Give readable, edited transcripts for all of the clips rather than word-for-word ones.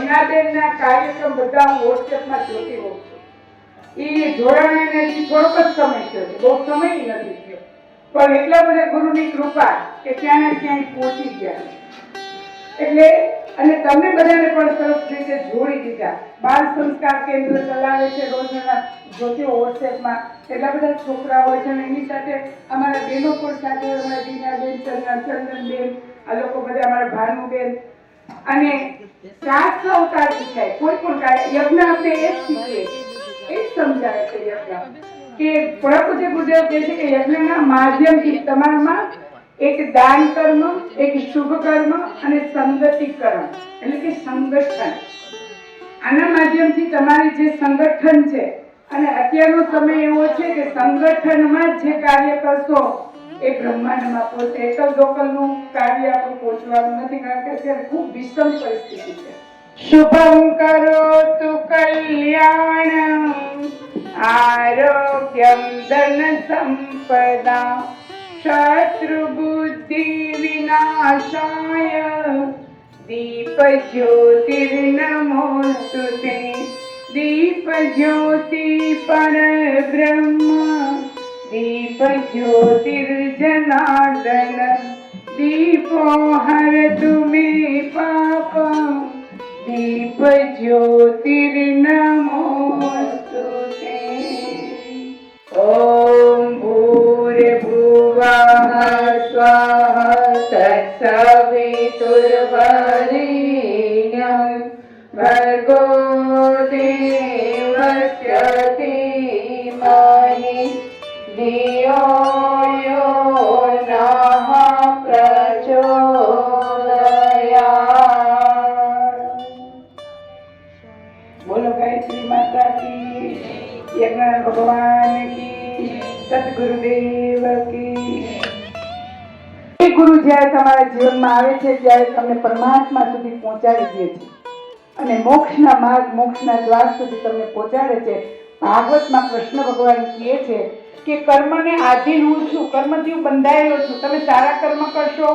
મીનાબેનના કાર્યક્રમ બધા હું વોટ્સએપમાં જોતી હોઉં છું. એ જોડાણાને થોડોક જ સમય થયો છે, બહુ સમય નથી થયો, પણ એટલા બધા ગુરુની કૃપા કે ક્યાંને ક્યાંય પહોંચી ગયા. એટલે અને તમને બધાને પણ સરસ રીતે જોડી દીધા. બાળ સંસ્કાર કેન્દ્ર ચલાવે છે, રોજના જોતી વોટ્સએપમાં એટલા બધા છોકરા હોય છે, અને એની સાથે અમારા બહેનો પણ સાથે હોય, અમારા દીનાબેન, ચંદનબેન, આ લોકો બધા અમારા ભાનુબેન. અને શાસ્ત્ર અવતાર શીખાય, કોઈ પણ યજ્ઞ આપણે એ જ શીખીએ, એ જ સમજાવે છે યજ્ઞ. કે પૂજ્ય ગુરુદેવ કહે છે કે યજ્ઞના માધ્યમથી તમારામાં એક દાન કર્મ, એક શુભ કર્મ અને સંગતિ કર્મ એટલે કે સંગઠન. આના માધ્યમથી તમારી જે સંગઠન છે, અને અત્યારનો સમય એવો છે કે સંગઠનમાં જે કાર્ય કરશો એ બ્રહ્માંડમાં પહોંચે. એકલ દોકલનું કાર્ય આપણું પહોંચવાનું નથી, કારણ કે અત્યારે ખૂબ વિષમ પરિસ્થિતિ છે. શુભમ કરોતુ કલ્યાણમ આરોગ્યમ ધન સંપદા શત્રુ બુદ્ધિ વિનાશાય દીપ જ્યોતિર્નમોસ્તુતે. દીપ જ્યોતિ પરબ્રહ્મ દીપ જ્યોતિર્જનાર્દન દીપો હરતુ મે પાપમ દીપ જ્યોતિર્નમોસ્તુતે. ઓમ ભૂર્ભુવઃ સ્વઃ તત્સવિતુર્વરેણ્યં ભર્ગો દેવસ્ય ધીમહિ ધિયો યો નઃ પ્રચોદયાત. બોલો ગાયત્રી માતા કી, યજ્ઞ ભગવાન કી, સદગુરુદેવ કી. ગુરુ જ્યારે તમારા જીવનમાં આવે છે ત્યારે તમને પરમાત્મા સુધી પહોંચાડી દે છે, અને મોક્ષના માર્ગ, મોક્ષના દ્વાર સુધી તમને પહોંચાડે છે. ભાગવતમાં કૃષ્ણ ભગવાન કહે છે કે કર્મને આધીન હું છું, કર્મથી હું બંધાયેલો છું. તમે સારા કર્મ કરશો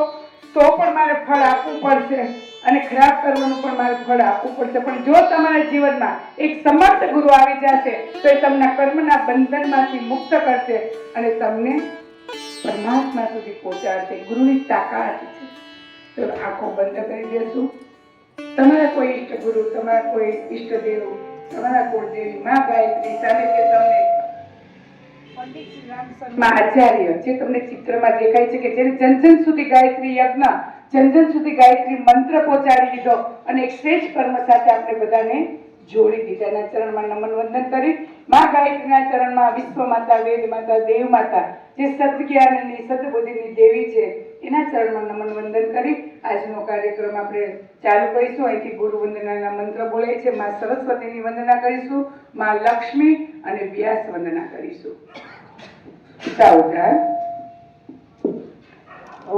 તો પણ મારે ફળ આપવું પડશે, અને ખરાબ કર્મનું પણ મારે ફળ આપવું પડશે. પણ જો તમારા જીવનમાં એક સમર્થ ગુરુ આવી જશે તો એ તમને કર્મના બંધનમાંથી મુક્ત કરશે અને તમને પરમાત્મા સુધી પહોંચાડશે. ગુરુની તાકાત છે. તો આંખો બંધ કરી દેશું. તમારા કોઈ ઈષ્ટ ગુરુ, તમારા કોઈ ઈષ્ટદેવ, તમારા કુળદેવી માં ગાયત્રી સામે કે તમને પંડિત શ્રી રામ શર્મા આચાર્ય જે તમને ચિત્રમાં દેખાય છે, કે જેને જન જન સુધી ગાયત્રી યજ્ઞ, જન જન સુધી ગાયત્રી મંત્ર પહોંચાડી દીધો, અને એક શ્રેષ્ઠ કર્મ સાથે આપણે બધાને જોડી દીધા. એના ચરણમાં નમન વંદન કરી માં ગાયત્રીના ચરણમાં વિશ્વ માતા, વેદ માતા, દેવ માતા, જે સદજ્ઞાનની, સદબુદ્ધિની દેવી છે, એના ચરણમાં નમન વંદન કરી આજનો કાર્યક્રમ આપણે ચાલુ કરીશું. અહીંથી ગુરુ વંદનાના મંત્ર બોલાય છે. માં સરસ્વતીની વંદના કરીશું, માં લક્ષ્મી અને વ્યાસ વંદના કરીશું. સાવધાન.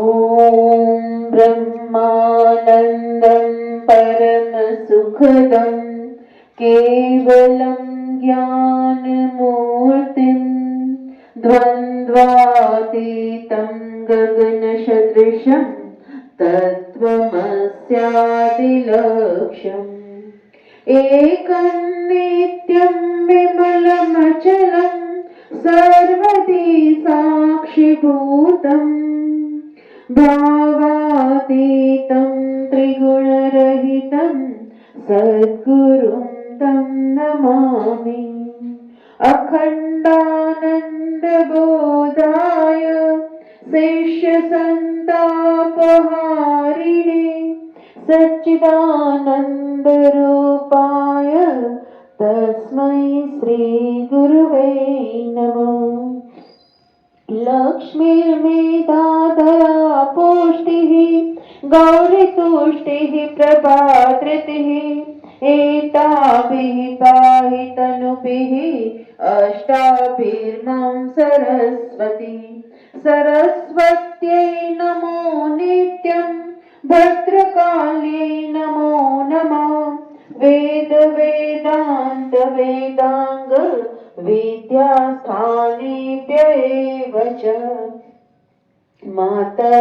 ઓમ બ્રહ્માનંદં પરમ સુખદં કેવલં જ્ઞાનમૂર્તિં દ્વંદ્વાતીतं ગગનસદૃશં તત્વમસ્યાदिलक्ष्यम् एकं नित्यं विमलमचलं सर्वदी साक्षिभूतं भावातीतं त्रिगुणरहितं सद्गुरुं तं नमामि. अखण्डानन्दबोधाय शिष्यसन्तापहारिणे सच्चिदानन्दरूपाय तस्मै श्रीगुरुवे नमः. लक्ष्मीर्मेधाधरा पुष्टिः गौरीतुष्टिः प्रभाधृतिः एताभिः पाहि तनुभिः अष्टाभिर्मां सरस्वती. सरस्वत्यै नमो नित्यं भद्रकाल्यै नमो नमः. वेद वेदान्त वेदांग विद्यास्थानेभ्य एव च. मातः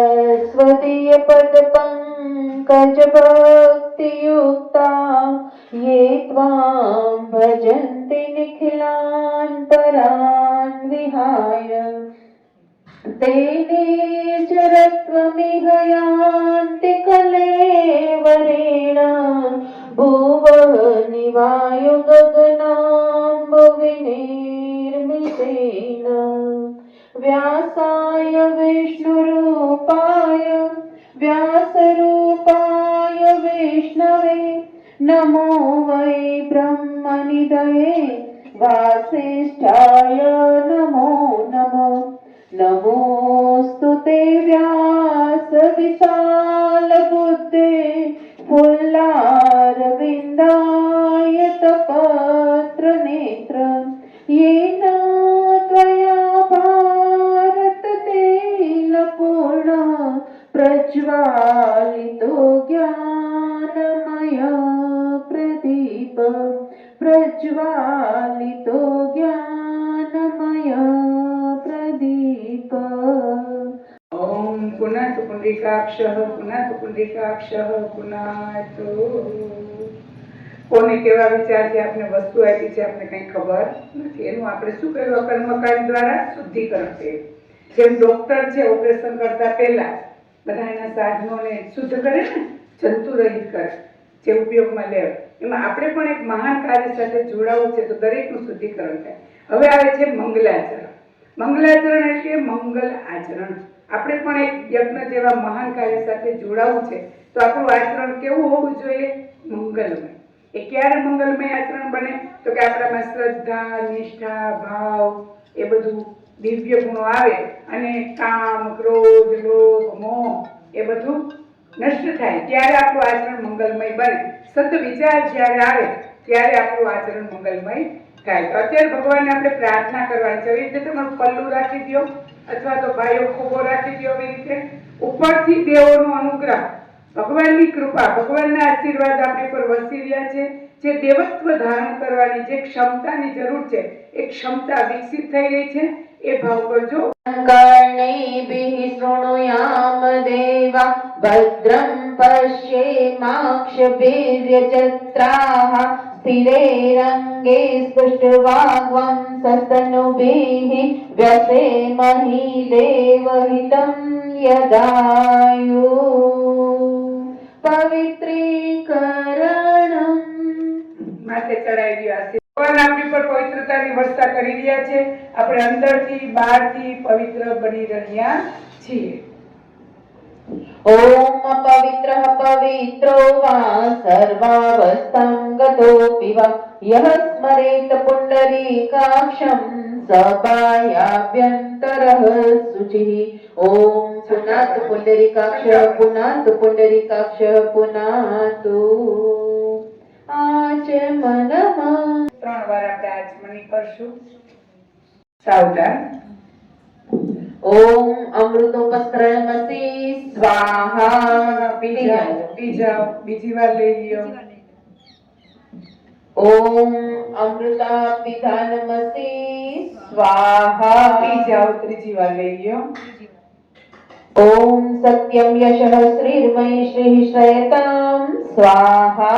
स्वदीय पद पंकज भक्त भक्तियुक्ता ये त्वां भजन्ति निखिलान् परान् विहाय ते निजरत्वमिह यान्ति कलेवरेण भुवः निवायो गगनाम्बुविनिर्मितेन व्यासाय विष्णुरूपाय व्यासरूपाय विष्णवे नमो वै ब्रह्मनिधये वासिष्ठाय नमो नमः नमोऽस्तु ते व्यासविशालबुद्धे फुल्लारविन्दाय तपत्रनेत्र येन त्वया भारततेलपूर्णः प्रज्वालितो ज्ञानमय प्रदीप प्रज्वालितो ज्ञानमय प्रदीप। ओम पुनः पुंडरीकाक्षः पुनः पुंडरीकाक्षः पुनः तो કોને કેવા વિચાર છે, આપણે વસ્તુ આપી છે, આપણે કંઈ ખબર નથી. એનું આપણે શું કર્યું? કર્મકાંડ દ્વારા શુદ્ધિકરણ છે. જેમ ડોક્ટર છે ઓપરેશન કરતા પહેલા બધા એના સાધનોને શુદ્ધ કરે ને, જંતુ રહિત કરે, જે ઉપયોગમાં લે, એમાં આપણે પણ એક મહાન કાર્ય સાથે જોડાવું છે તો દરેકનું શુદ્ધિકરણ થાય. હવે આવે છે મંગલાચરણ. મંગલાચરણ એટલે મંગલ આચરણ. આપણે પણ એક યજ્ઞ જેવા મહાન કાર્ય સાથે જોડાવું છે તો આપણું આચરણ કેવું હોવું જોઈએ? મંગલમય. એ ક્યારે મંગલમય આચરણ બને? તો કે આપણામાં શ્રદ્ધા, નિષ્ઠા, ભાવ એ બધું દિવ્ય ગુણો આવે અને કામ, ક્રોધ, લોભ, મોહ એ બધું નષ્ટ થાય ત્યારે આપણું આચરણ મંગલમય બને. સત વિચાર જ્યારે આવે ત્યારે આપણું આચરણ મંગલમય થાય. તો અત્યારે ભગવાનને આપણે પ્રાર્થના કરવાની છે. એવી રીતે તમારું પલ્લું રાખી દો અથવા તો ભાઈઓ ખોબો રાખી દો. એવી રીતે ઉપરથી દેવોનો અનુગ્રહ, ભગવાનની કૃપા, ભગવાનના આશીર્વાદ આપણી પર વરસી રહ્યા છે. જે દેવત્વ ધારણ કરવાની જે ક્ષમતાની જરૂર છે એ ક્ષમતા વિકસિત થઈ રહી છે. એ ભાવ કરજો. कर्णेभिः शृणुयाम देवा भद्रं पश्येमाक्षभिर्यजत्राः स्थिरैरङ्गे स्पृष्ट्वाग्वं सस्तनुभिः व्यसेमहि देवहितं यदायुः पवित्रीकरणम् માથે ચડાવી રહ્યા છે. ભગવાન આપણી પર પવિત્રતાની વર્ષા કરી રહ્યા છે. આપણે અંદરથી બહારથી પવિત્ર બની રહ્યા છીએ. ॐ पवित्रः पवित्रो वा सर्वावस्थां गतोऽपि वा यः स्मरेत् पुण्डरीकाक्षं सभायाभ्यन्तरः शुचिः। ॐ पुनातु पुण्डरीकाक्ष पुनातु पुण्डरीकाक्ष पुनातु आचमनम्। 3 વાર આપણે આચમની કરશું. સાવધાન. ओम अमृतोपस्त्रमसि स्वाहा। પી જાઓ. બીજી વાર લઈ લ્યો. ओम अमृता पिधानमसि स्वाहा। પી જાઓ. ત્રીજી વાર લઈ લ્યો. ओम सत्यम यशः श्रीर्मयि श्रीः श्रेयतां स्वाहा।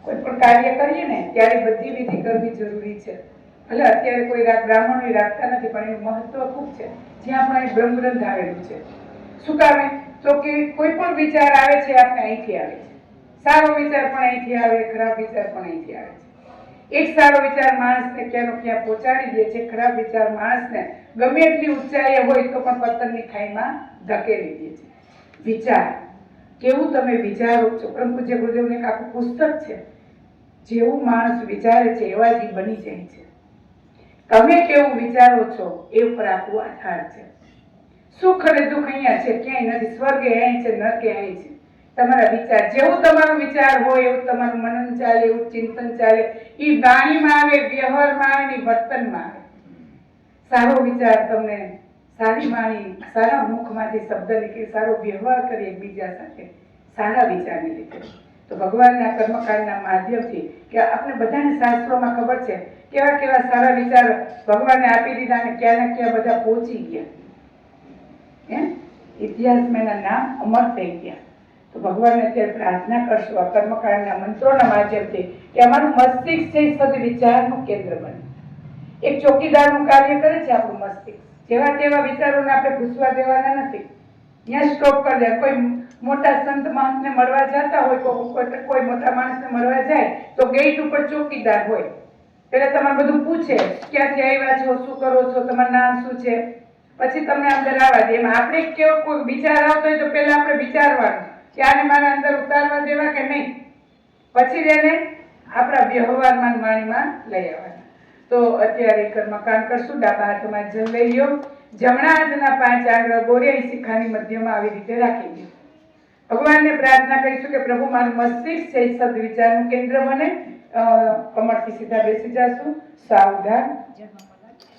કોઈ પણ કાર્ય કરીએ ને ત્યારે બધી વિધિ કરવી જરૂરી છે. એટલે અત્યારે કોઈ બ્રાહ્મણો રાખતા નથી પણ એનું મહત્વ ખૂબ છે. જ્યાં પણ અહીં બ્રહ્મગ્રંથ આવેલું છે. શું કામે? તો કે કોઈ પણ વિચાર આવે છે આપણે અહીંથી આવે છે. સારો વિચાર પણ અહીંથી આવે, ખરાબ વિચાર પણ અહીંથી આવે છે. એક સારો વિચાર માણસને ક્યાંનો ક્યાં પહોંચાડી દે છે, ખરાબ વિચાર માણસને ગમે એટલી ઊંચાઈએ હોય તો પણ પતનની ખાઈમાં ધકેલી દે છે. વિચાર કેવું તમે વિચારો છો? પરમ પૂજ્ય ગુરુદેવનું એક આખું પુસ્તક છે. જેવું માણસ વિચારે છે એવા જ બની જાય છે. તમે કેવું વિચારો છો એ ઉપર આખું આધાર છે. સુખ અને દુઃખ અહીંયા છે, ક્યાંય નથી. સ્વર્ગ અહીં છે, નરક અહીં છે. તમારા વિચાર જેવું તમારો વિચાર હોય એવું તમારું મનન ચાલે, એવું ચિંતન ચાલે. એ વાણીમાં આવે, વ્યવહારમાં આવે, વર્તનમાં આવે. સારો વિચાર તમને, સારી વાણી, સારા મુખમાંથી શબ્દ નીકળે, સારો વ્યવહાર કરે એકબીજા સાથે સારા વિચારને લીધે. તો ભગવાનના કર્મકાંડના માધ્યમથી કે આપણે બધાને શાસ્ત્રોમાં ખબર છે કેવા કેવા સારા વિચાર ભગવાને આપી દીધા અને ક્યાં ને ક્યાં બધા પહોંચી ગયા. ઇતિહાસમાં એના નામ અમર થઈ ગયા. તો ભગવાનને અત્યારે પ્રાર્થના કરશું આ કર્મકાંડના મંત્રોના માધ્યમથી કે અમારું મસ્તિષ્ક છે એ સદવિચારનું કેન્દ્ર બને. એક ચોકીદારનું કાર્ય કરે છે આપણું મસ્તિષ્ક. જેવા તેવા વિચારોને આપણે ઘૂસવા દેવાના નથી. ત્યાં સ્ટોપ કરી દે. કોઈ મોટા સંત મહંતને મળવા જતા હોય, કોઈ મોટા માણસને મળવા જાય તો ગેટ ઉપર ચોકીદાર હોય. પેલા તમારે બધું પૂછે, ક્યાંથી આવ્યા છો, શું કરો છો, તમારું નામ શું છે, પછી તમને અંદર આવવા દે. એમાં આપણે કેવો કોઈ વિચાર આવતો હોય તો પેલા આપણે વિચારવાનું કે આને મારે અંદર ઉતારવા દેવા કે નહીં, પછી એને આપણા વ્યવહારમાં વાણીમાં લઈ આવવાના. તો અત્યારે કર્મકાંડ કરશું. ડાબા હાથમાં જલ લઈ લો. જમણા હાથના 5 આંગળા બોરી શિખાની મધ્યમાં આવી રીતે રાખી દો. ભગવાનને પ્રાર્થના કરીશું કે પ્રભુ મારું મસ્તિષ્ક છે સદવિચારનું કેન્દ્ર બને. કમળથી સીધા બેસી જાશું. સાવધાન.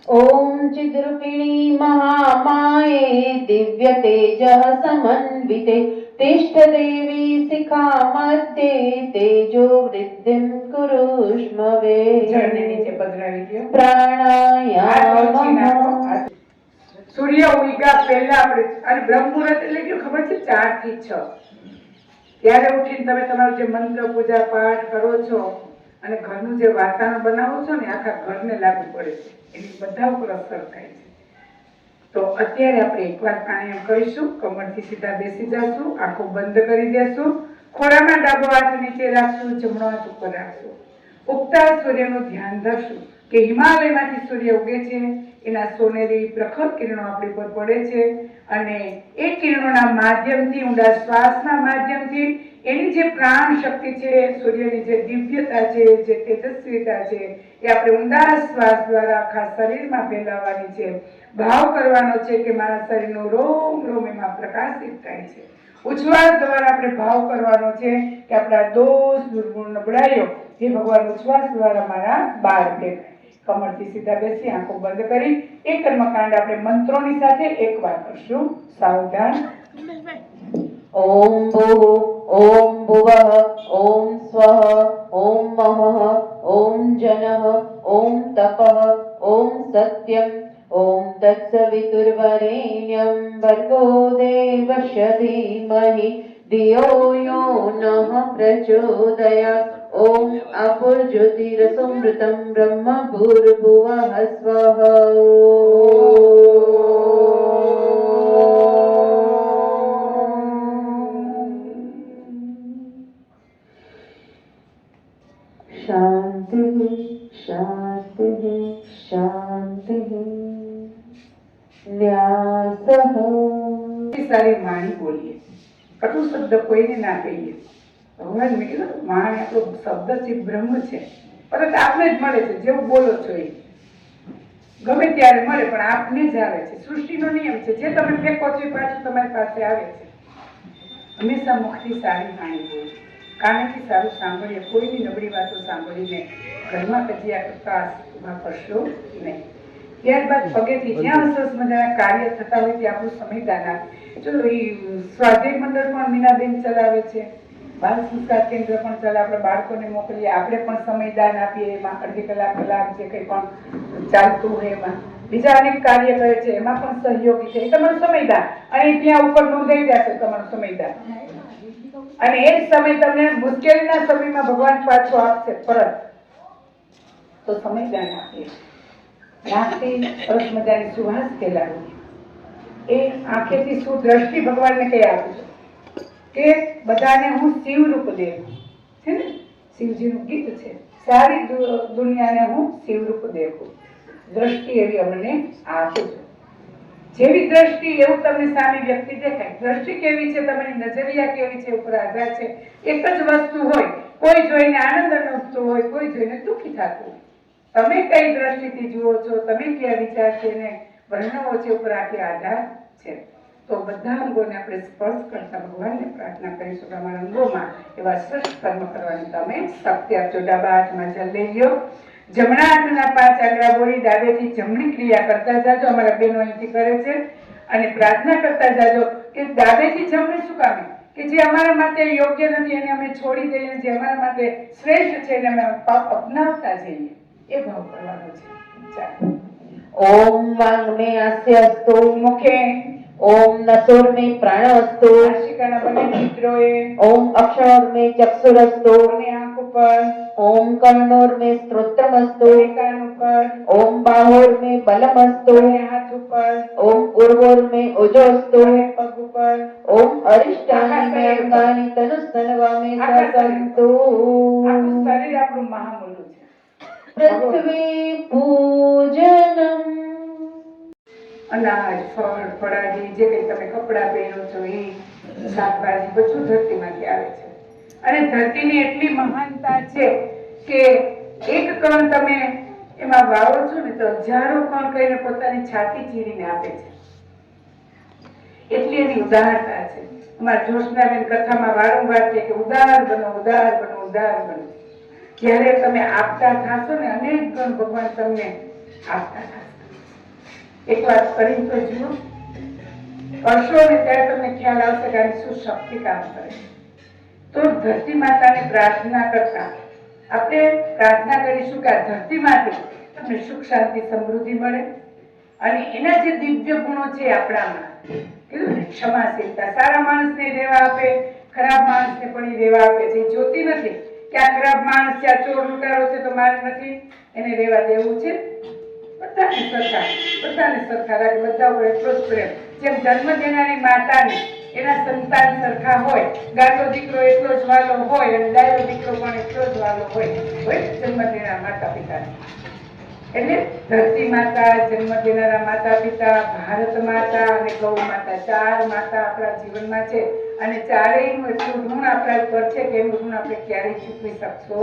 ઓમ ચિદ્રૂપિણી મહામાયે દિવ્ય તેજઃ સમન્વિતે તિષ્ઠ દેવી શિખા મધ્યે તેજો વૃદ્ધિમ કુરુષ્મવે. જળને નીચે પધરાવી દો. પ્રાણાયામ. સૂર્ય ઉગ્યા પહેલા આપણે અને બ્રહ્મ મુહૂર્ત એટલે કેવું ખબર છે? 4 થી 6. ત્યારે ઉઠીને તમે તમારું જે મંત્ર પૂજા પાઠ કરો છો અને ઘરનું જે વાતાવરણ બનાવો છો ને આખા ઘરને લાગુ પડે છે. એની બધા ઉપર અસર થાય છે. તો અત્યારે આપણે એકવાર પ્રાણાયામ કરીશું. કમરથી સીધા બેસી જશું. આંખો બંધ કરી દેશું. ખોળામાં ડાબો હાથ નીચે રાખશું, જમણો હાથ ઉપર રાખશું. ઉગતા સૂર્યનું ધ્યાન ધરશું કે હિમાલયમાંથી સૂર્ય ઉગે છે. એના સોનેરી પ્રખર કિરણો આપણી પર પડે છે અને એ કિરણોના માધ્યમથી, ઊંડા શ્વાસના માધ્યમથી એની જે પ્રાણ શક્તિ છે, સૂર્યની જે દિવ્યતા છે, જે તેજસ્વીતા છે, એ આપણે ઊંડા શ્વાસ દ્વારા આખા શરીરમાં ફેલાવવાની છે. ભાવ કરવાનો છે કે મારા શરીરનો રોમ રોમ એમાં પ્રકાશિત થાય છે. ઉચ્છ્વાસ દ્વારા આપણે ભાવ કરવાનો છે કે આપણા દોષ, દુર્ગુણ, નબળાઈઓ એ ભગવાન ઉચ્છ્વાસ દ્વારા મારા બહાર ફેંકાય. કમરથી સીધા બેસી આંખો બંધ કરી એક કર્મકાંડ આપણે મંત્રોની સાથે એકવાર કરશું. સાવધાન. ઓમ ભૂઃ ઓમ ભુવઃ ઓમ સ્વઃ ઓમ મહઃ ઓમ જનઃ ઓમ તપઃ ઓમ સત્યમ ઓમ તત્સવિતુર્વરેણ્યં ભર્ગો દેવસ્ય ધીમહિ ધિયો યો નઃ પ્રચોદયાત. ઓમ અપુર્જ્યોતિરસોમૃતં બ્રહ્મ ભૂર્ભુવઃ સ્વઃ. શાંતિ શાંતિ શાંતિ. ન્યાસઃ. સારી વાણી બોલીએ. કટુ શબ્દ કોઈને ના કહીએ. ભગવાન મેં કીધું વાણી આપણો શબ્દ છે, બ્રહ્મ છે, પરંતુ આપને જ મળે છે. જેવું બોલો છો એ ગમે ત્યારે મળે, પણ આપને જ આવે છે. સૃષ્ટિનો નિયમ છે. જે તમે ફેંકો છો એ પાછું તમારી પાસે આવે છે. હંમેશા મુખથી સારી વાણી બોલો, કાનેથી સારું સાંભળીએ. કોઈની નબળી વાતો સાંભળીને ઘરમાં કજિયા કરતા ઉભા કરશો નહીં. ત્યારબાદ પગેથી જ્યાં સરસ મજાના કાર્ય થતા હોય ત્યાં આપણું સમયદાન આપે. ચલો, એ સ્વાધ્યાય મંડળ પણ મીનાબેન ચલાવે છે, બાળ સંસ્કાર કેન્દ્ર પણ ચલાવે. આપણે બાળકોને મોકલીએ, આપણે પણ સમયદાન આપીએ. એમાં અડધી કલાક કલાક જે કંઈ પણ ચાલતું હોય એમાં બીજા અનેક કાર્ય કરે છે, એમાં પણ સહયોગી છે. એ તમારું સમયદાન. અને ત્યાં ઉપર નોંધાઈ જશે તમારું સમયદાન. અને એ જ સમય તમને મુશ્કેલીના સમયમાં ભગવાન પાછો આપશે પરત. તો સમયદાન આપીએ. નાકથી સરસ મજાની સુવાસ ફેલાવીએ. એ આંખેથી શું દ્રષ્ટિ ભગવાનને કઈ આપું છું કે બધાને હું શિવરૂપ દેખું છે ને. શિવજીનું ગીત છે, સારી દુનિયાને હું શિવરૂપ દેખું. દ્રષ્ટિ એવી અમને આપું છું. જેવી દ્રષ્ટિ એવું તમને સામે વ્યક્તિ દેખાય. દ્રષ્ટિ કેવી છે, તમારી નજરિયા કેવી છે, ઉપર આધાર છે. એક જ વસ્તુ હોય, કોઈ જોઈને આનંદ અનુભવતું હોય, કોઈ જોઈને દુઃખી થતું હોય. તમે કઈ દ્રષ્ટિથી જુઓ છો, તમે કયા વિચાર છે ને વર્ણવો છે, ઉપર આખી આધાર છે. તો બધા અંગોને આપણે સ્પર્શ કરતા ભગવાનને પ્રાર્થના કરીશું કે અમારા અંગોમાં એવા શ્રેષ્ઠ કર્મ કરવાની તમે શક્તિ આપજો. ડાબા હાથમાં જલ લઈ લો. જમણા હાથના 5 આંગળા બોલી ડાબેથી જમણી ક્રિયા કરતા જાજો. અમારા બહેનો અહીંથી કરે છે. અને પ્રાર્થના કરતા જાજો કે ડાબેથી જમણી શું કામે? કે જે અમારા માટે યોગ્ય નથી એને અમે છોડી દઈએ, જે અમારા માટે શ્રેષ્ઠ છે એને અમે અપનાવતા જઈએ. એ ભાવ કરવાનો છે. ચાલો. ઓમ વાંગ્મે અસ્યસ્તુ મુખે ओम नसोर में प्राणवस्तु, નાસિકાના બંને છિદ્રોએ ओम अक्षर में चक्षुरस्तु, અને આંખ ઉપર ओम कर्णोर में स्त्रोत्रमस्तु, અને કાન ઉપર ओम बाहोर में बलमस्तु, અને હાથ ઉપર ओम उर्वोर में ओजोस्तु, અને પગ ઉપર ओम अरिष्टानि में अंगानि तनुस्तनवा में ससन्तु। આખું શરીર આપણું મહામૂલું છે. पृथ्वी पूजनम्। અનાજ ફળ ફળાદી જે કંઈ તમે કપડાં પહેરો છો એ શાકભાજી બધું ધરતીમાંથી આવે છે અને ધરતીની એટલી મહાનતા છે કે એક કણ તમે એમાં વાવો છો ને તો હજારો કણ કરીને પોતાની છાતી ચીરીને આપે છે. એટલી એની ઉદારતા છે. અમારા જોશનાબેન કથામાં વારંવાર કહે કે ઉદાર બનો, ઉદાર બનો, ઉદાર બનો. જ્યારે તમે આપતા થશો ને અનેક ગણ ભગવાન તમને આપતા થશે. એક વાત કરી તો જુઓ, કરશો ને ત્યારે તમને ખ્યાલ આવશે કે આની શું શક્તિ કામ કરે. તો ધરતી માતાને પ્રાર્થના કરતા આપણે પ્રાર્થના કરીશું કે આ ધરતીમાંથી તમને સુખ શાંતિ સમૃદ્ધિ મળે અને એના જે દિવ્ય ગુણો છે આપણામાં, કીધું ને ક્ષમાશીલતા, સારા માણસને રહેવા આપે, ખરાબ માણસને પણ રહેવા આપે છે. જોતી નથી કે આ ખરાબ માણસ છે, આ ચોર લૂંટારો છે તો મારે નથી એને રહેવા દેવું છે. બધાને સરખા રાખે, બધા ઉપર એટલો જ પ્રેમ. જેમ જન્મ દેનારી માતાને એના સંતાન સરખા હોય, ગાતો દીકરો એટલો જ વાલો હોય અને ડાયો દીકરો પણ એટલો જ વાલો હોય જન્મ દેનારા માતા પિતાને. એટલે ધરતી માતા, જન્મ દેનારા માતા પિતા, ભારત માતા અને ગૌ માતા, ચાર માતા આપણા જીવનમાં છે અને ચારેયનું એટલું ઋણ આપણા ઉપર છે કે એનું ઋણ આપણે ક્યારેય ચૂકવી શકશો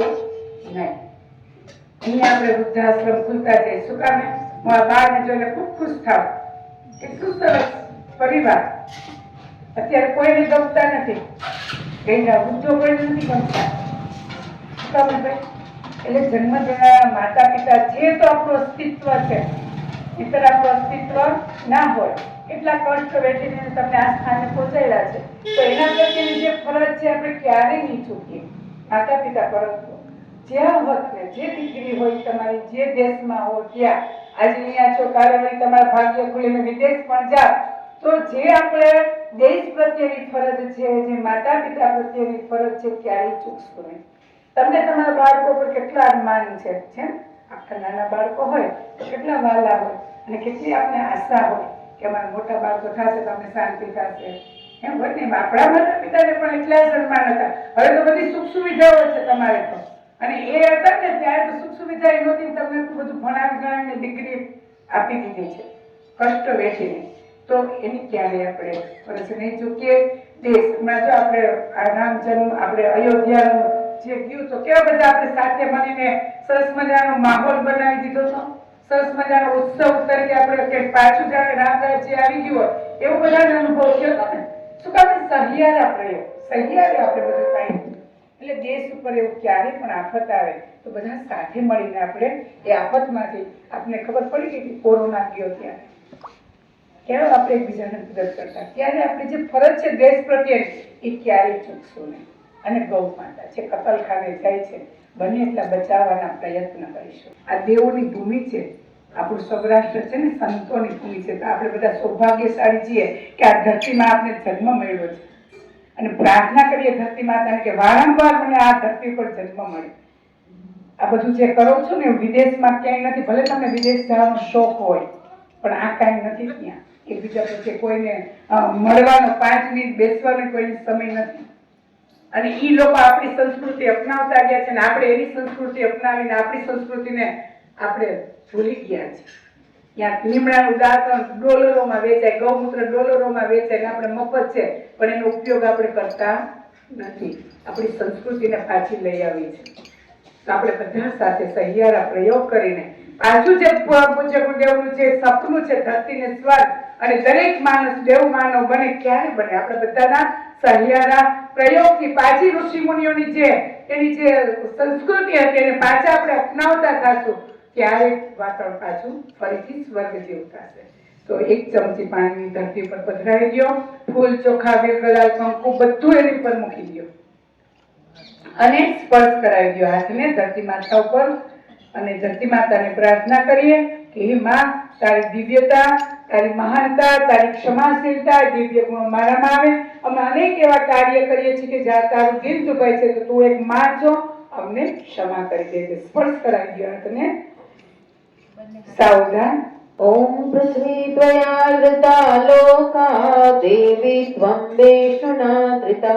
નહીં. અહીંયા આપણે વૃદ્ધાશ્રમ ખુલતા જઈએ. શું કામે? હું આ બાળને જોઈને ખૂબ ખુશ થાવ. કેટલું સરસ પરિવાર. અત્યારે કોઈને ગમતા નથી, કઈના વૃદ્ધો કોઈને નથી ગમતા. શું કામે ભાઈ? એટલે જન્મ દેનારા માતા પિતા છે તો આપણું અસ્તિત્વ છે, નહીંતર આપણું અસ્તિત્વ ના હોય. એટલા કષ્ટ વેઠીને તમને આ સ્થાને પહોંચાડ્યા છે તો એના પ્રત્યેની જે ફરજ છે આપણે ક્યારેય નહીં ચૂકીએ. માતા પિતા પરંતુ જ્યાં હોત ને, જે દીકરી હોય તમારી, જે દેશમાં હો ત્યાં, આજે અહીંયા છો કાલે વળી તમારા ભાગ્ય ખુલીને વિદેશ પણ જાઓ, તો જે આપણે દેશ પ્રત્યેની ફરજ છે, જે માતા પિતા પ્રત્યેની ફરજ છે, ક્યારેય ચૂકશો નહીં. તમને તમારા બાળકો પર કેટલા અભિમાન છે. આખા નાના બાળકો હોય તો કેટલા વાલા હોય અને કેટલી આપણે આશા હોય કે અમારા મોટા બાળકો થશે તો અમને શાંતિ થશે. એમ હોય ને, આપણા માતા પિતાને પણ એટલા સન્માન હતા. હવે તો બધી સુખ સુવિધાઓ છે તમારે તો, અને એ હતા ને ત્યારે તો સુખ સુવિધા એ નહોતી. તમને બધું ભણાવી ગણાવીને ડિગ્રી આપી દીધી છે કષ્ટ વેઠીને. તો એની ક્યારે આપણે ફરજ નહીં ચૂકીએ. દેશ હમણાં જો આપણે આ રામ જન્મ, આપણે અયોધ્યાનું જે ગયું તો કેવા બધા આપણે સાથે મળીને સરસ મજાનો માહોલ બનાવી દીધો હતો. સરસ મજાનો ઉત્સવ તરીકે આપણે કે પાછું જાણે રામ રાજ્ય આવી ગયું હોય એવું બધાને અનુભવ થયો હતો ને. શું કામ? સહિયારા પ્રયોગ, સહિયારે આપણે બધું કાંઈ. એટલે દેશ ઉપર એવું ક્યારે પણ આફત આવે તો બધા સાથે મળીને આપણે એ આફતમાંથી આપણને ખબર પડી ગઈ કે કોરોના ગયો ત્યારે ક્યારે આપણે એકબીજાને મદદ કરતા, ત્યારે આપણી જે ફરજ છે દેશ પ્રત્યે એ ક્યારેય ચૂકશું નહીં. અને ગૌ માતા છે, કતલખાને જાય છે, બને એટલા બચાવવાના પ્રયત્ન કરીશું. આ દેવોની ભૂમિ છે, આપણું સૌરાષ્ટ્ર છે ને સંતોની ભૂમિ છે. તો આપણે બધા સૌભાગ્યશાળી છીએ કે આ ધરતીમાં આપણે જન્મ મળ્યો છે અને પ્રાર્થના કરીએ ધરતી માતાને કે વારંવાર મને આ ધરતી પર જન્મ મળે. આ બધું જે કરો છો ને વિદેશમાં ક્યાંય નથી. ભલે તમને વિદેશ જવાનો શોખ હોય પણ આ કાંઈ નથી ત્યાં. એકબીજા પ્રત્યે કોઈને મળવાનો 5 મિનિટ બેસવાનો કોઈને સમય નથી. અને એ લોકો આપણી સંસ્કૃતિ અપનાવતા ગયા છે ને આપણે એની સંસ્કૃતિ અપનાવીને આપણી સંસ્કૃતિને આપણે ભૂલી ગયા છે. ત્યાં લીમડાનું દાંતણ ડોલરોમાં વેચાય, ગૌમૂત્ર ડોલરોમાં વેચાય, આપણે મફત છે પણ એનો ઉપયોગ આપણે કરતા નથી. આપણી સંસ્કૃતિને પાછી લઈ આવી છે. તો આપણે બધા સાથે સહિયારા પ્રયોગ કરીને પાછું જે પૂજ્ય ગુરુદેવનું જે સપનું છે ધરતીને સ્વર્ગ અને દરેક માણસ દેવ માનવ બને, ક્યારે બને? આપણે બધાના સહિયારા પ્રયોગથી પાછી ઋષિ મુનિઓની જે એની જે સંસ્કૃતિ હતી એને પાછા આપણે અપનાવતા થશું, ત્યારે વાતાવરણ પાછું ફરીથી સ્વર્ગ જેવું થશે. તો 1 ચમચી પાણીની ધરતી પર પધરાવી દો, ફૂલ ચોખા બેગલાલ કંકુ બધું એની પર મૂકી દો અને સ્પર્શ કરાવી દો હાથને ધરતી માતા ઉપર. અને ધરતી માતાને પ્રાર્થના કરીએ કે હે માં, તારી દિવ્યતા, તારી મહાનતા, તારી ક્ષમાશીલતા, દિવ્ય ગુણો મારામાં આવે. અમે અનેક એવા કાર્ય કરીએ છીએ કે જ્યાં તારું દિલ દુભાય છે, તો તું એક માં છો, અમને ક્ષમા કરી દેજે. સ્પર્શ કરાવી દો તને. સાવધાન. ॐ पृथ्वी त्वयावृता लोका देवी त्वं वेष्णुना धृता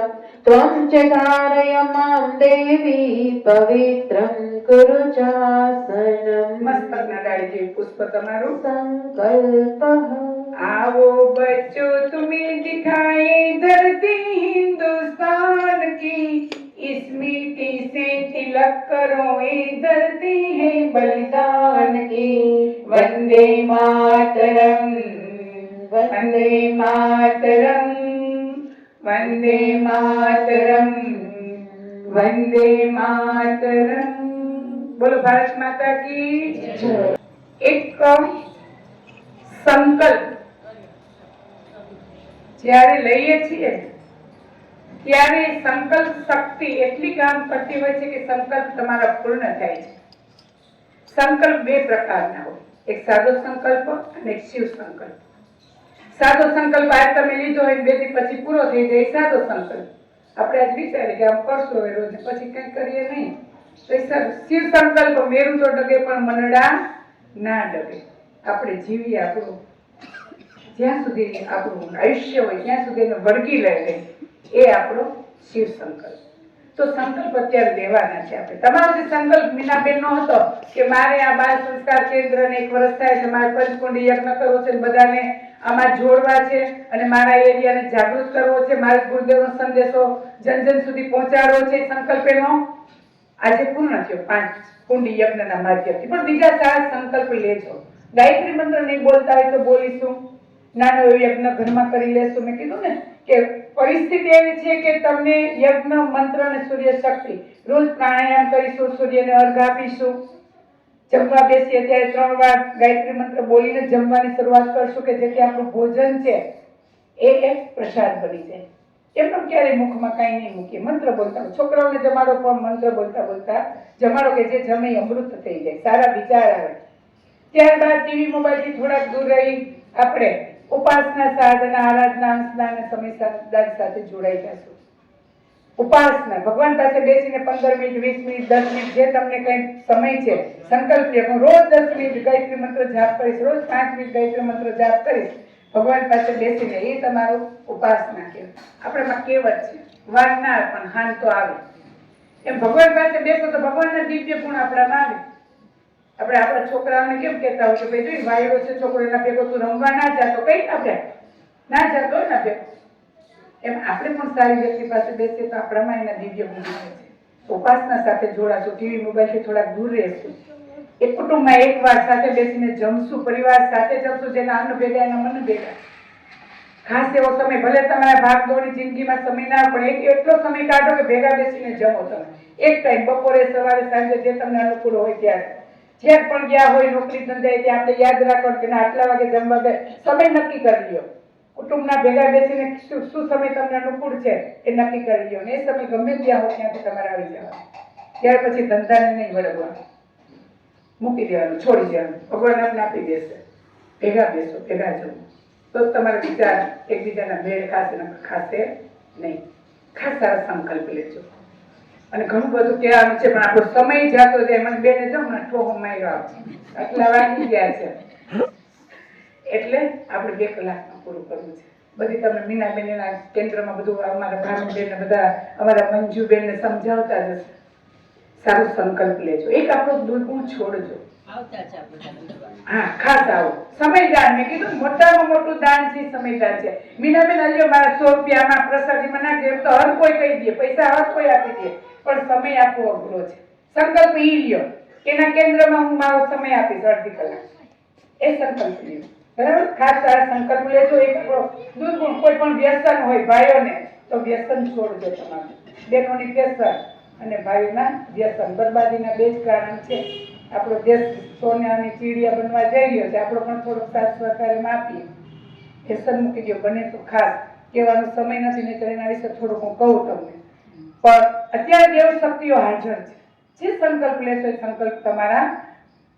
त्वं च धारय मां देवी पवित्रं कुरु चासनम् મસ્તકના ડાળી જેવું પુષ્પ તમારું. संकल्पः आओ बच्चों तुम्हें दिखाए धरती हिंदुस्तान की, इस मिट्टी से तिलक करो ये धरती है बलिदान की. वंदे मातरम, वंदे मातरम, वंदे मातरम, वंदे मातरम. बोलो भारत माता की जय. एक સંકલ્પ જ્યારે લઈએ છીએ ત્યારે સંકલ્પ શક્તિ એટલી કામ કરતી હોય છે કે સંકલ્પ તમારા પૂર્ણ થાય છે. સંકલ્પ બે પ્રકારના હોય, એક સાદો સંકલ્પ અને એક શિવ સંકલ્પ. સાદો સંકલ્પ આજ તમે લીધો હોય, બે દી પછી પૂરો થઈ જાય, સાદો સંકલ્પ. આપણે આજ વિચારીએ કે આમ કરશો રોજ, પછી કઈ કરીએ નહીં, તો શિવ સંકલ્પ મેરું તો ડગે પણ મનડા ના ડગે. આપણે જીવીએ, આપણું જ્યાં સુધી આપણું આયુષ્ય હોય ત્યાં સુધી એને વળગી રહે એ આપણો શિવ સંકલ્પ. તો સંકલ્પ અત્યારે લેવાના છે આપણે. તમારો જે સંકલ્પ મીનાબેન નો હતો કે મારે આ બાળ સંસ્કાર કેન્દ્રને 1 વર્ષ થાય એટલે મારે પંચકુંડી યજ્ઞ કરવો છે, બધાને આમાં જોડવા છે અને મારા એરિયાને જાગૃત કરવો છે, મારે ગુરુદેવનો સંદેશો જન જન સુધી પહોંચાડવો છે, સંકલ્પ એનો આજે પૂર્ણ થયો 5 કુંડી યજ્ઞના માધ્યમથી. પણ બીજા 4 સંકલ્પ લેજો. ગાયત્રી મંત્ર નહીં બોલતા હોય તો બોલીશું, નાનો એવો યજ્ઞ ઘરમાં કરી લેશું. મેં કીધું ને કે પરિસ્થિતિ એવી છે કે તમને યજ્ઞ મંત્ર અને સૂર્ય શક્તિ, રોજ પ્રાણાયામ કરીશું, સૂર્યને અર્ઘ આપીશું, જમવા બેસીએ ત્યારે 3 વાર ગાયત્રી મંત્ર બોલીને જમવાની શરૂઆત કરશું કે જેથી આપણું ભોજન છે એ એક પ્રસાદ બની જાય. એમનો ક્યારેય મુખમાં કાંઈ નહીં મૂકીએ, મંત્ર બોલતા. છોકરાઓને જમાડો પણ મંત્ર બોલતા બોલતા જમાડો કે જે જમે અમૃત થઈ જાય, સારા વિચાર આવે. ત્યારબાદ ટીવી મોબાઈલથી થોડાક દૂર રહી આપણે ઉપાસના, સાધના, આરાધના, સ્નાન સમય સાથે જોડાઈ જશું. ઉપાસના ભગવાન પાસે બેસીને 15 મિનિટ, 20 મિનિટ, 10 મિનિટ જે તમને કઈ સમય છે સંકલ્પ લે. હું રોજ 10 મિનિટ ગાયત્રી મંત્ર જાપ કરીશ, રોજ 5 મિનિટ ગાયત્રી મંત્ર જાપ કરીશ ભગવાન પાસે બેસીને. એ તમારું ઉપાસના કહેવાય. આપણામાં કહેવત છે, વાર ના આવે પણ હાન તો આવે. એમ ભગવાન પાસે બેસો તો ભગવાનના દિવ્ય ગુણ આપણામાં આવે. આપણે આપણા છોકરાઓને કેમ કહેતા હોય કે ભાઈ જોઈ વાયડો છે છોકરો, એના ભેગો તું રમવા ના જાતો, કઈ આપણે ના જાતો હોય ના ભેગો. એમ આપણે પણ સારી વ્યક્તિ પાસે બેસીએ તો આપણામાં એના દિવ્ય ગુણ આવે છે. ઉપાસના સાથે જોડાશું, ટીવી મોબાઈલથી થોડાક દૂર રહેશું, એક કુટુંબમાં 1 વાર સાથે બેસીને જમશું, પરિવાર સાથે જમશું, જેના અન્ન ભેગા એના મન ભેગા. ખાસ એવો સમય, ભલે તમારા ભાગદોડની જિંદગીમાં સમય ના પણ એટલો સમય કાઢો કે ભેગા બેસીને જમો. તમે એક ટાઈમ, બપોરે, સવારે, સાંજે જે તમને અનુકૂળ હોય ત્યારે. જ્યાં પણ ગયા હોય નોકરી ધંધે ત્યાં આપણે યાદ રાખો કે ના આટલા વાગે જમવા બે, સમય નક્કી કરી લ્યો. કુટુંબના ભેગા બેસીને શું સમય તમને અનુકૂળ છે એ નક્કી કરી લ્યો. ને એ સમય ગમે ત્યાં હોય ત્યાંથી તમારે આવી જવાનું. ત્યાર પછી ધંધાને નહીં વળગવાનું, મૂકી દેવાનું, છોડી દેવાનું. ભગવાન આપને આપી દેશે. ભેગા બેસો, ભેગા જવું, તો તમારા વિચાર એકબીજાના મેળ ખાશે નહીં. ખાસ સારા સંકલ્પ લેજો. અને ઘણું બધું કહેવાનું છે પણ આપણો સમય જતો જાય. મને બેને જો ને ઠોહો માર્યો આટલા વાગી ગયા છે એટલે આપણે 2 કલાકમાં પૂરું કરવું છે. બધી તમને મીનાબેનના કેન્દ્રમાં બધું અમારા ભાનુબેન બધા અમારા મંજુબેનને સમજાવતા જશે. સારો સંકલ્પ લેજો. એક આપણો દુર્ગુણ છોડજો. હા, ખાસ આવો. સમયદાન, મેં કીધું મોટામાં મોટું દાન છે સમયદાન છે. મીનાબેન અલ્યો મારા 100 રૂપિયામાં પ્રસાદીમાં નાખી દે, તો હર કોઈ કહી દે, પૈસા હર કોઈ આપી દે, પણ સમય આપવો અઘરો છે. સંકલ્પ ઈ લ્યો, એના કેન્દ્રમાં હું મારો સમય આપીશ 1/2 કલાક. એ સંકલ્પ લ્યો, બરાબર. ખાસ સારા સંકલ્પ લેજો. એક દુર્ગુણ, કોઈ પણ વ્યસન હોય ભાઈઓને તો વ્યસન છોડજો તમારે. બહેનોની વ્યસન અને ભાઈઓના વ્યસન, બરબાદીના 2 જ કારણ છે. આપણો દેશ સોનાની ચીડિયા બનવા જઈ રહ્યો છે. આપણો પણ થોડોક સાથ સહકાર એમાં આપીએ. વ્યસન મૂકી દો બને તો. ખાસ કહેવાનો સમય નથી, નહીં તો એના વિશે થોડુંક હું કહું તમને. પણ અત્યારે દેવ શક્તિઓ હાજર છે. જે સંકલ્પ લેશો એ સંકલ્પ તમારા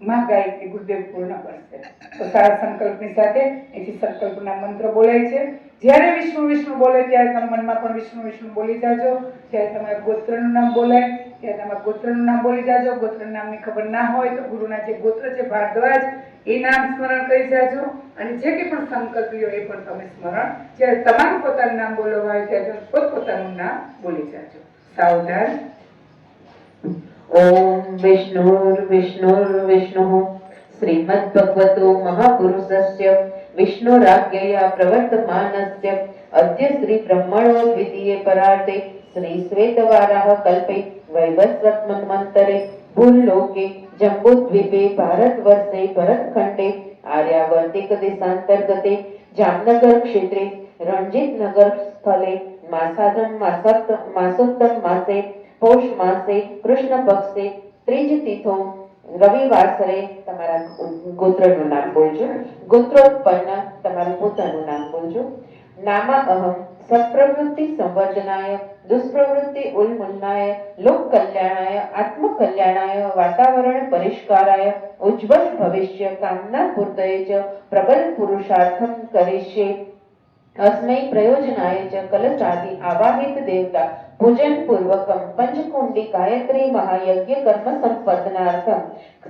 માં ગાયત્રી ગુરુદેવ પૂર્ણ કરશે. તો સારા સંકલ્પની સાથે એથી સંકલ્પના મંત્ર બોલાય છે. જ્યારે વિષ્ણુ વિષ્ણુ બોલે ત્યારે તમે મનમાં પણ વિષ્ણુ વિષ્ણુ બોલી જાજો. જ્યારે તમારા ગોત્રનું નામ બોલાય ત્યારે તમારા ગોત્રનું નામ બોલી જાજો. ગોત્ર નામની ખબર ના હોય તો ગુરુના જે ગોત્ર છે ભારદ્વાજ એ નામ સ્મરણ કરી જાજો. અને જે કંઈ પણ સંકલ્પ લ્યો એ પણ તમે સ્મરણ. જ્યારે તમારું પોતાનું નામ બોલવા હોય ત્યારે પોતપોતાનું નામ બોલી જાજો. સાવધાન. ઓમ વિષ્ણુર્વિષ્ણુર્વિષ્ણુઃ શ્રીમદ્ભગવતો મહાપુરુષસ્ય વિષ્ણુરાજ્ઞયા પ્રવર્તમાનસ્ય અદ્ય શ્રી બ્રહ્મણો દ્વિતીય પરાર્તે શ્રી શ્વેતવારાહ કલ્પે વૈવસ્વત મન્વંતરે ભૂલોકે જંબુદ્વીપે ભારતવર્ષે ભરતખંડે આર્યાવર્તિક દેશાંતર્ગતે જામનગર ક્ષેત્રે રણજીતનગર સ્થલે માસોત્તમ માસે પૌષ માસે કૃષ્ણ પક્ષે ત્રીજ તિથો રવિવાસરે તમારા ગોત્રનું નામ બોલજો. ગોત્રોત્પન્ન તમારું પોતાનું નામ બોલજો. નામા અહમ સત્પ્રવૃત્તિ સંવર્ધનાય દુષ્પ્રવૃત્તિ ઉન્મૂલનાય લોક કલ્યાણાય આત્મ કલ્યાણાય વાતાવરણ પરિષ્કારાય ઉજ્જવલ ભવિષ્ય કામના પૂર્તયે ચ પ્રબલ પુરુષાર્થમ કરિષ્યે अस्मै प्रयोजनाय च कलशादि आवाहित देवता पूजन पूर्वकम पंचकुंडी गायत्री महायज्ञ कर्म संपन्नार्थम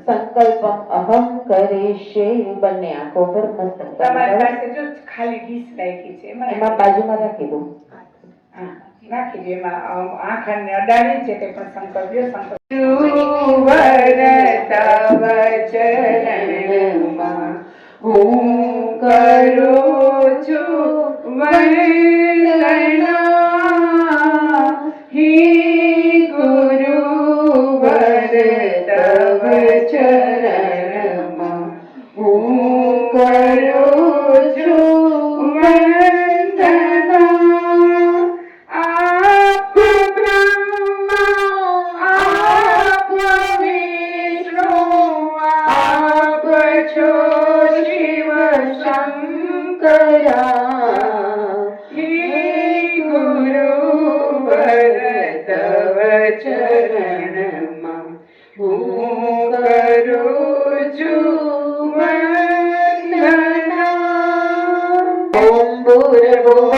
संकल्पम अहम करिष्ये. બંને આંખો પર મસ્ત તમારી પાસે જો ખાલી ડીશ રાખી છે એમાં બાજુમાં રાખી દો. હા રાખી દો. એમાં આંખને અડાડી છે કે પણ સંકલ્પ લ્યો. સંકલ્પ હું કરું છું વંદના હે ગુરુવર તવ ચરણમાં હું કરું છું વંદના. આપ બ્રહ્મા આપ વિષ્ણુ આપ છો ચરણમાં હું કરું છું વંદના. ઓમ ભૂર્ભુવઃ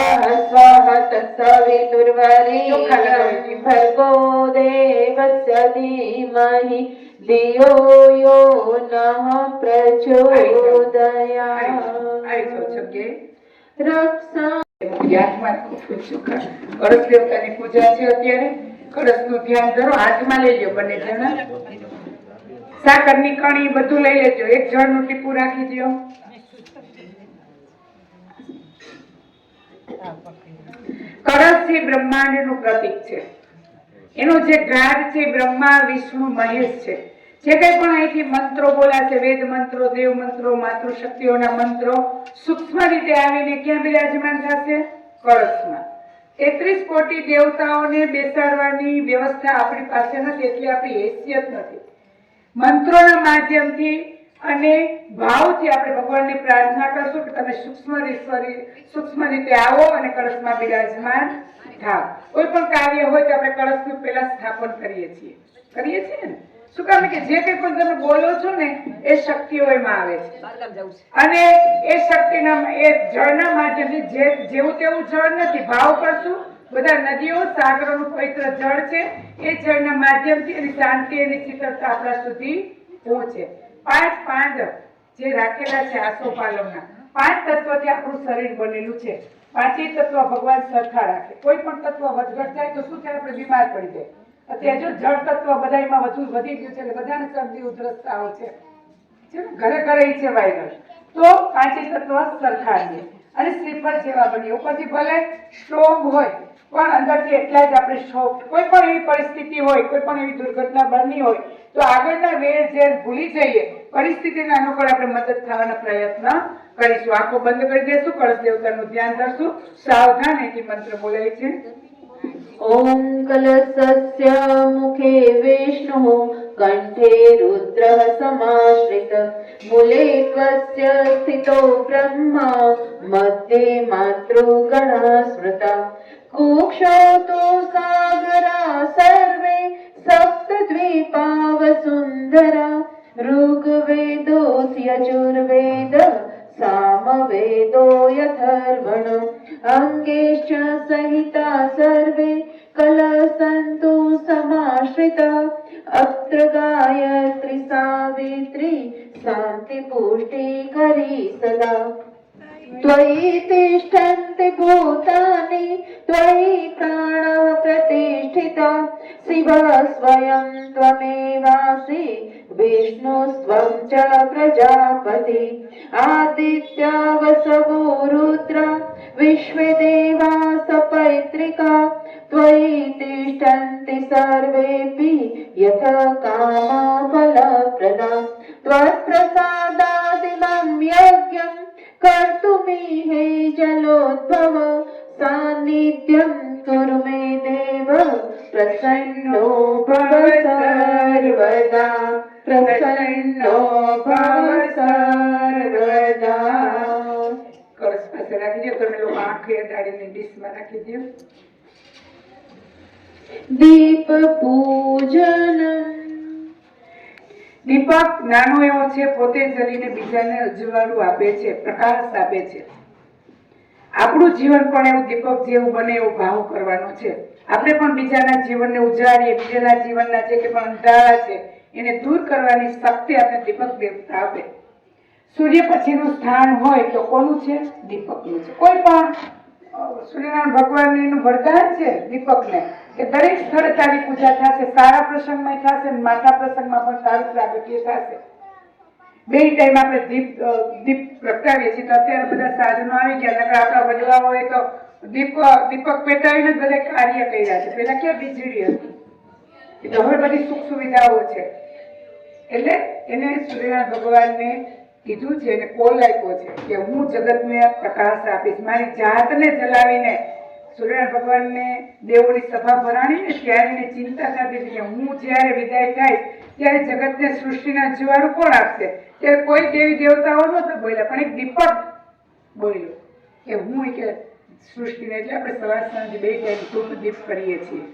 સ્વઃ તત્સવિતુર્વરેણ્યં ભર્ગો દેવસ્ય ધીમહિ ધિયો યો નઃ પ્રચોદયાત્. રક્ષા કળશ દેવતાની પૂજા છે અત્યારે. કળશનું ધ્યાન કરો. હાથમાં લઈ લો બંને જણા. સાકરની કણી બધું લઈ લેજો. એક જળનું ટીપું રાખી દો. કળશ એ બ્રહ્માંડનું પ્રતીક છે. એનો જે ગાઢ છે બ્રહ્મા વિષ્ણુ મહેશ છે. જે કંઈ પણ અહીંથી મંત્રો બોલાશે વેદ મંત્રો દેવ મંત્રો માતૃશક્તિઓના મંત્રો સૂક્ષ્મ રીતે આવીને ક્યાં બિરાજમાન થશે? કળશમાં. 33 કોટી દેવતાઓને બેસાડવાની વ્યવસ્થા આપણી પાસે નથી એટલે આપણી હેસિયત નથી. મંત્રોના માધ્યમથી અને ભાવથી આપણે ભગવાનને પ્રાર્થના કરશું કે તમે સૂક્ષ્મ રીતે આવો અને કળશમાં બિરાજમાન થાવ. કોઈ પણ કાર્ય હોય તો આપણે કળશનું પહેલા સ્થાપન કરીએ છીએ ને. શું કામ કે જે કંઈ પણ તમે બોલો છો ને એ શક્તિઓ એમાં આવે છે અને એ શક્તિના એ જળના માધ્યમથી જેવું તેવું જળ નથી. ભાવ કરશું. બધા નદીઓ સાગરોનું પવિત્ર જળ છે. એ જળના માધ્યમથી એની શાંતિ એની શીતળતા આપણા સુધી પહોંચે. 5 પાંદ જે રાખેલા છે આસોપાલવના 5 તત્વથી આપણું શરીર બનેલું છે. 5 તત્વ ભગવાન સરખા રાખે. કોઈ પણ તત્વ વધઘટ થાય તો શું થાય? આપણે બીમાર પડી જાય. અત્યારે જો જળ તત્વ બધામાં વધુ વધી ગયું છે એટલે બધાને શરદી ઉધરસ તાવ છે. ઘરે ઘરે છે વાયરલ. તો 5 તત્વ સરખા છે અને શ્રીફળ જેવા બની. ઉપરથી ભલે સ્ટ્રોંગ હોય પણ અંદરથી એટલા જ આપણે સોફ્ટ. કોઈ પણ એવી પરિસ્થિતિ હોય, કોઈ પણ એવી દુર્ઘટના બની હોય તો આગળના વેર ઝેર ભૂલી જઈએ. પરિસ્થિતિના અનુકૂળ આપણે મદદ થવાના પ્રયત્ન કરીશું. આંખો બંધ કરી દઈશું. કળશ દેવતાનું ધ્યાન ધરશું. સાવધાન એથી મંત્ર બોલાય છે. ઓમ કલશસ્ય મુખે વિષ્ણુ કંઠે રુદ્રઃ સમાશ્રિત મૂલે ત્વસ્ય સ્થિતો બ્રહ્મા મધ્યે માતૃગણા સ્મૃતા કુક્ષોતો સાગરા સર્વે સપ્તદ્વીપા વસુંધરા ऋग्वेदोऽस्यजुर्वेद सामवेदो यथर्वण अङ्गेश्च सहिता सर्वे कलसन्तु समाश्रिता अत्र गायत्री सावित्री शान्तिपुष्टिकरी सदा त्वयि तिष्ठन्ति भूतानि त्वयि प्राणः प्रतिष्ठिता शिवः स्वयं त्वमेवासि विष्णुस्त्वं च प्रजापति आदित्या वसवो रुद्रा विश्वे देवा सपैत्रिका त्वयि तिष्ठन्ति सर्वेऽपि यथा कामा फलप्रदा त्वत्प्रसादादिमं यज्ञं कर्तुमिहे जलोद्भव सान्निध्यं कुरु मे देव प्रसन्नो भव सर्वदा प्रसन्नो भव सर्वदा કળશ પાસે રાખી દો. તમે લોકો આંખે દાડીને ડીશમાં રાખી દો. दीप पूजन દીપક નાનો એવો છે, પોતે જલીને બીજાને અજવાળું આપે છે, પ્રકાશ આપે છે. આપણું જીવન પણ એવું દીપક જેવું બને એવો ભાવ કરવાનો છે. આપણે પણ બીજાના જીવનને ઉજાડીએ, બીજાના જીવનના જે કે પણ અંધારા છે એને દૂર કરવાની શક્તિ આપણે દીપક દેવતા આપે. સૂર્ય પછીનું સ્થાન હોય તો કોનું છે? દીપકનું છે. કોઈ પણ સૂર્યનારાયણ ભગવાનનું વરદાન છે દીપકને કે દરેક સ્થળે તારી પૂજા થશે, સારા પ્રસંગમાં થશે, માઠા પ્રસંગમાં પણ તારું પ્રાગટ્ય થશે. બે ટાઈમ આપણે દીપ પ્રગટાવીએ છીએ. તો અત્યારે બધા સાધનો આવી ગયા, નકર આપણા વડવાઓએ તો દીપક પેટાવીને જ બધા કાર્ય કર્યા છે. પેલા ક્યાં વીજળી હતી, તો હવે બધી સુખ સુવિધાઓ છે. એટલે એને સૂર્યનારાયણ ભગવાનને કીધું છે અને કોલ આપ્યો છે કે હું જગતને પ્રકાશ આપીશ. મારી જાતને જલાવીને સૂર્યનારાયણ ભગવાનને દેવોની સભા ભરાણીને ત્યારે એને ચિંતા થતી હતી કે હું જ્યારે વિદાય થાય ત્યારે જગતને સૃષ્ટિના જુવારું કોણ આપશે? ત્યારે કોઈ દેવી દેવતાઓ નહોતા બોલ્યા, પણ એક દીપક બોલ્યો કે હું કે સૃષ્ટિને. એટલે આપણે સવાર સાંજ બે ટાઈમ ધૂપ દીપ કરીએ છીએ.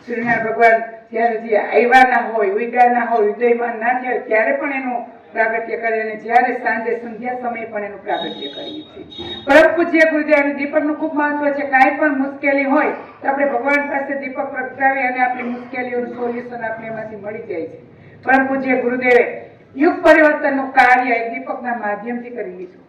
સૂર્યનારાયણ ભગવાન જ્યારે જે આવ્યા ના હોય, ઉગ્યા ના હોય, ઉદયમાન ના થયા ત્યારે પણ એનું પ્રાગટ્ય કરે, અને જ્યારે સાંજે સંધ્યા સમયે પણ એનું પ્રાગટ્ય કરીએ છીએ. પરમ પૂજ્ય ગુરુદેવ દીપકનું ખૂબ મહત્વ છે. કાંઈ પણ મુશ્કેલી હોય તો આપણે ભગવાન પાસે દીપક પ્રગટાવી અને આપણી મુશ્કેલીઓનું સોલ્યુશન આપણે એમાંથી મળી જાય છે. પરમ પૂજ્ય ગુરુદેવે યુગ પરિવર્તનનું કાર્ય એક દીપકના માધ્યમથી કરી લીધું.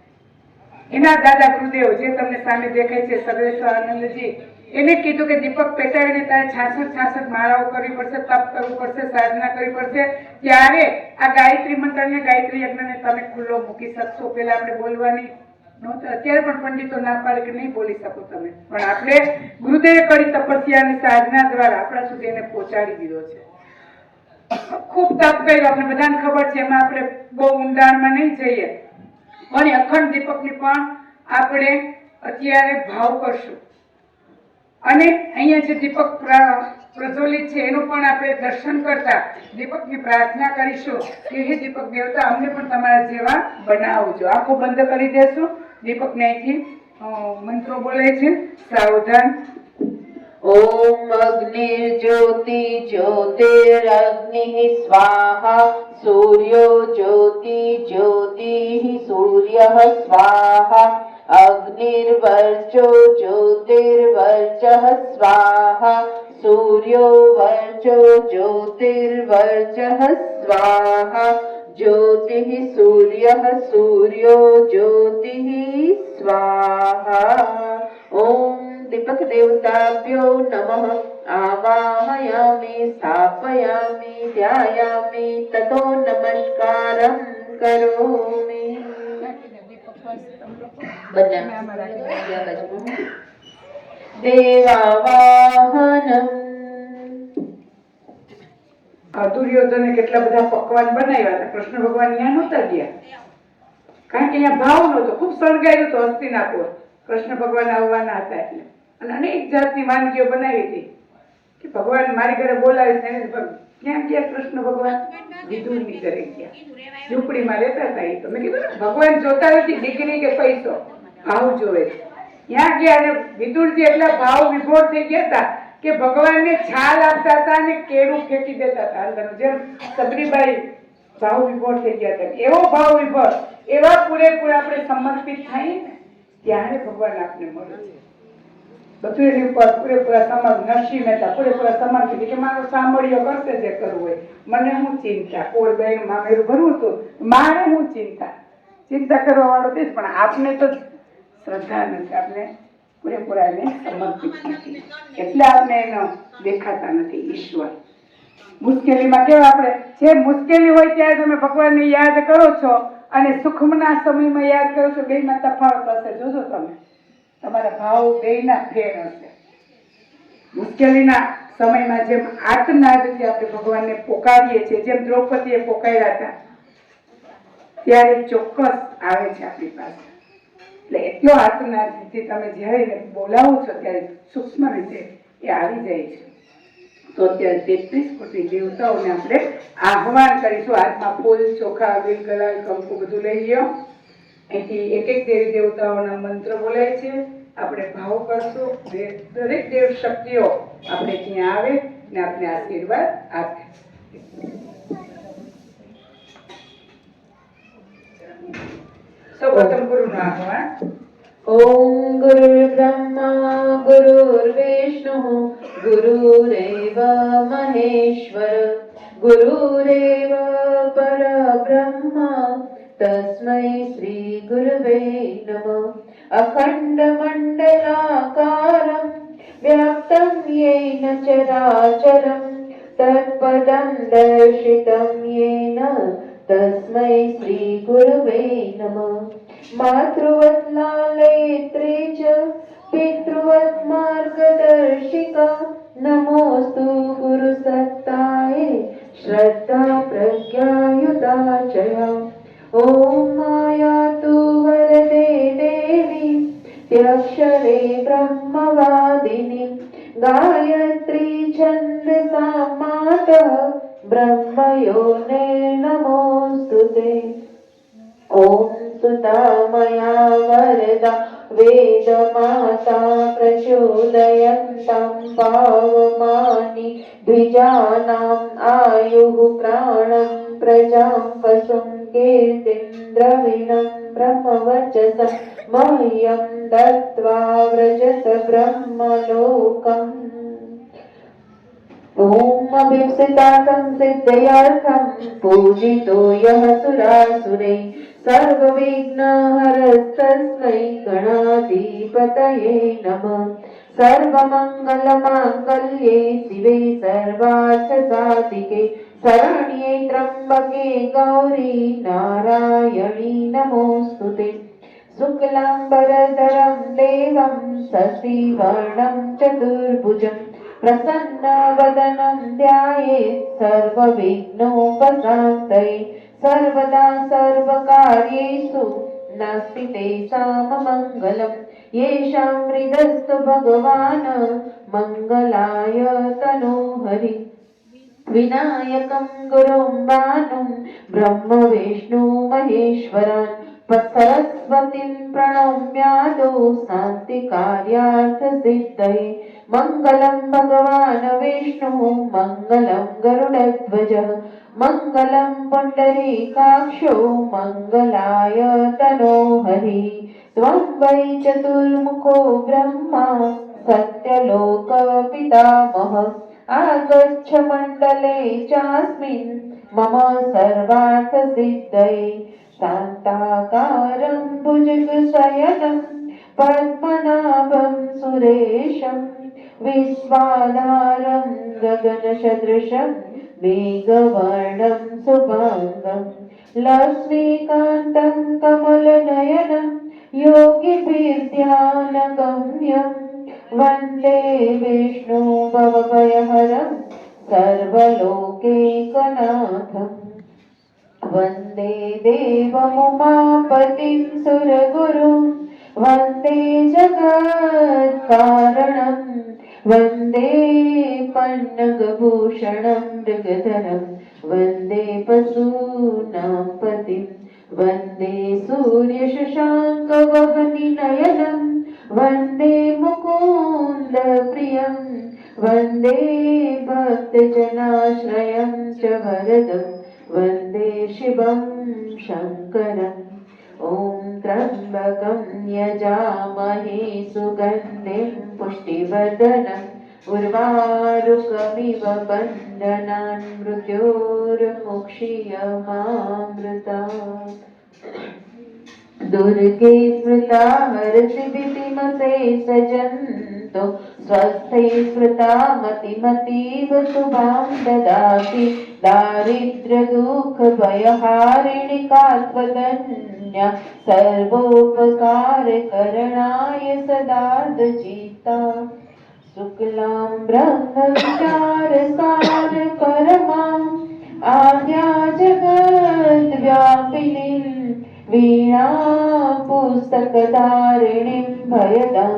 એના દાદા ગુરુદેવ જે તમને સામે દેખાય છે, સર્વેશ્વર આનંદજી, એને કીધું કે દીપક પેટાવીને તારે 66 માળાઓ કરવી પડશે, તપ કરવું પડશે, સાધના કરવી પડશે, ત્યારે આ ગાયત્રી મંત્રને, ગાયત્રી યજ્ઞને તમે ખુલ્લો મૂકી શકશો. પેલા આપણે બોલવાની નહોતું, અત્યારે પણ પંડિતો ના પાડે કે નહીં બોલી શકો તમે, પણ આપણે ગુરુદેવે કરી તપસ્યા અને સાધના દ્વારા આપણા સુધી એને પહોંચાડી દીધો છે. ખૂબ તપ કર્યું, આપણે બધાને ખબર છે, એમાં આપણે બહુ ઊંડાણમાં નહીં જઈએ, પણ અખંડ દીપકની પણ આપણે અત્યારે ભાવ કરશું. અને અહીંયા જે દીપક પ્રજ્વલિત છે એનું પણ આપણે દર્શન કરતા દીપકની પ્રાર્થના કરીશું કે હે દીપક દેવતા, અમને પણ તમારા જેવા બનાવજો. આંખો બંધ કરી દેશું. દીપકને અહીંથી મંત્રો બોલે છે, સાવધાન. ॐ अग्निर्ज्योति ज्योतिरग्निः स्वाहा सूर्यो ज्योति ज्योतिः सूर्यः स्वाहा अग्निर्वर्चो ज्योतिर्वर्चः स्वाहा सूर्यो वर्चो ज्योतिर्वर्चः स्वाहा ज्योतिः सूर्यः सूर्यो ज्योतिः स्वाहा. ॐ दीपक देवताभ्यो नमः. आवाहयामि, स्थापयामि, ध्यायामि, ततो नमस्कारं करोमि. देवावाहनम्. દુર્યોધને કેટલા બધા પકવાન બનાવ્યા હતા. કૃષ્ણ ભગવાન ત્યાં નહોતા ગયા, કારણ કે અહીંયા ભાવ નહોતો. ખૂબ સળગાયું તો હસ્તિનાપુર, કૃષ્ણ ભગવાન આવવાના હતા એટલે. અને અનેક જાતની વાનગીઓ બનાવી હતી કે ભગવાન મારી ઘરે બોલાવે છે. ક્યાં ગયા કૃષ્ણ ભગવાન? વિદુરની ઘરે ગયા, ઝૂંપડીમાં રહેતા હતા. એ તો મેં કીધું ભગવાન જોતા નથી દીકરી કે પૈસો, ભાવ જોવે છે. ત્યાં ગયા અને વિદુરજી એટલા ભાવ વિભોર થઈ ગયા હતા કે ભગવાનને છાલ આપતા હતા અને કેળું ફેંકી દેતા હતા. જેમ સબરીબાઈ ભાવ વિભોર થઈ ગયા હતા. એવો ભાવ વિભોર, એવા પૂરેપૂરા આપણે સમર્પિત થાય ને ત્યારે ભગવાન આપને મળે છે. બધું એની ઉપર પૂરેપૂરા સમર્પિત. નરસિંહ મહેતા પૂરેપૂરા સમર્પિત કે મારો સાંભળ્યો કરશે જે કરવું હોય, મને હું ચિંતા. કોઈ બહેન મામેરું ભરવું હતું, મારે હું ચિંતા. ચિંતા કરવા વાળો તે જ, પણ આપને તો શ્રદ્ધા નથી, આપણે પૂરેપૂરા એને સમર્પિત નથી, એટલે આપણે એનો દેખાતા નથી ઈશ્વર. મુશ્કેલીમાં કેવા આપણે જે મુશ્કેલી હોય ત્યારે તમે ભગવાનને યાદ કરો છો અને સુખના સમયમાં યાદ કરો છો, બેયમાં તફાવત હશે. જોજો તમે, તમારા ભાવ બેયના ફેર હશે. મુશ્કેલીના સમયમાં જેમ આર્તનાદથી આપણે ભગવાનને પોકારીએ છીએ, જેમ દ્રૌપદીએ પોકાર્યા હતા, ત્યારે ચોક્કસ આવે છે આપણી પાસે. એટલે એટલો આર્તનાદથી તમે જ્યારે એને બોલાવો છો ત્યારે સૂક્ષ્મ રીતે એ આવી જાય છે. તો અત્યારે 33 કોટી દેવતાઓને આપણે આહ્વાન કરીશું. હાથમાં ફૂલ, ચોખા, અબીલ, ગુલાલ, કંકુ બધું લઈ લ્યો. એથી એક એક દેવી દેવતાઓના મંત્ર બોલાય છે. આપણે ભાવ કરશું, દરેક દેવ શક્તિઓ આપણે ત્યાં આવે ને આપણે આશીર્વાદ આપે. સૌપ્રથમ ગુરુનું આહ્વાન. ॐ गुरुर्ब्रह्मा गुरुर्विष्णुः गुरुरेव महेश्वर गुरुरेव परब्रह्म तस्मै श्री गुरुवे नमः. अखण्डमण्डलाकारं व्याप्तं येन चराचरं तत्पदं दर्शितं येन तस्मै श्री गुरुवे नमः. मातृवत् लालयित्रे च पितृवत् मार्गदर्शिका नमोऽस्तु गुरुसत्ताये श्रद्धा प्रज्ञायुताचया. ॐ मायातु वरदे देवी त्यक्षरे ब्रह्मवादिनी गायत्री छन्दसा मातः ब्रह्मयोनिर्नमोऽस्तुते. ॐ सुता मया वरदा वेदमाता प्रचोदयन्तं पावमानि द्विजानाम् आयुः प्राणं प्रजां पशुं कीर्तिं द्रविणं ब्रह्मवर्चसं मह्यं दत्त्वा व्रजत ब्रह्मलोकम्. ॐ अभीप्सिता संसिद्धयार्थं पूजितो यः सुरासुरैः सर्वविघ्नहरस्तस्मै गणाधिपतये नमः. सर्वमङ्गलमाङ्गल्ये शिवे सर्वार्थसाधिके शरण्ये त्र्यम्बके गौरी नारायणी नमोऽस्तुते. शुक्लाम्बरधरं देवं शशिवर्णं चतुर्भुजं प्रसन्नवदनं ध्यायेत् सर्वविघ्नोपशान्तये. सर्वदा सर्वकार्येषु नास्ति तेषाममङ्गलम्. येषां हृदयस्तु भगवान् मङ्गलाय तनोहरि. विनायकं गुरुं भानुं ब्रह्म विष्णु महेश्वरान् सरस्वतीं प्रणम्यादो शान्तिकार्यार्थसिद्धये. मङ्गलं भगवान् विष्णुः मङ्गलं गरुडध्वजः मङ्गलं पुण्डरीकाक्षो मङ्गलाय तनोहरि. त्वं वै चतुर्मुखो ब्रह्मा सत्यलोकपितामहः. आगच्छ मण्डले चास्मिन् मम सर्वार्थसिद्धये. शान्ताकारं भुजगशयनं पद्मनाभं सुरेशं विश्वाधारं गगनसदृशं मेघवर्णं शुभाङ्गं लक्ष्मीकान्तं कमलनयनं योगिभिर्ध्यानगम्यं वन्दे विष्णु भवभयहरं सर्वलोकैकनाथम्. वन्दे देवमुमापतिं सुरगुरुं वन्दे जगत्कारणं वन्दे पन्नगभूषणं मृगधरं वन्दे पशूनां पतिं वन्दे सूर्यशशाङ्कवहनिनयनं वन्दे मुकुन्दप्रियं वन्दे भक्तजनाश्रयं च वरदं वन्दे शङ्करम् ॐ त्र्यम्बकं यजामहे सुगन्धिं पुष्टिवर्धनम् उर्वारुकमिव बन्धनान् मृत्योर्मुक्षीयमामृतात् दुर्गे स्मृता हरसि भीतिमशेषजन्तु स्वस्थे स्मृता मतिमतीव शुभां ददाति दारिद्र्यदुःखभयहारिणि कात्वदन्या सर्वोपकारकरणाय सदार्धचित्ता शुक्लां ब्रह्मविचारसार परमाम् आद्या जगद्व्यापिनीं वीणा पुस्तकधारिणीं भयदां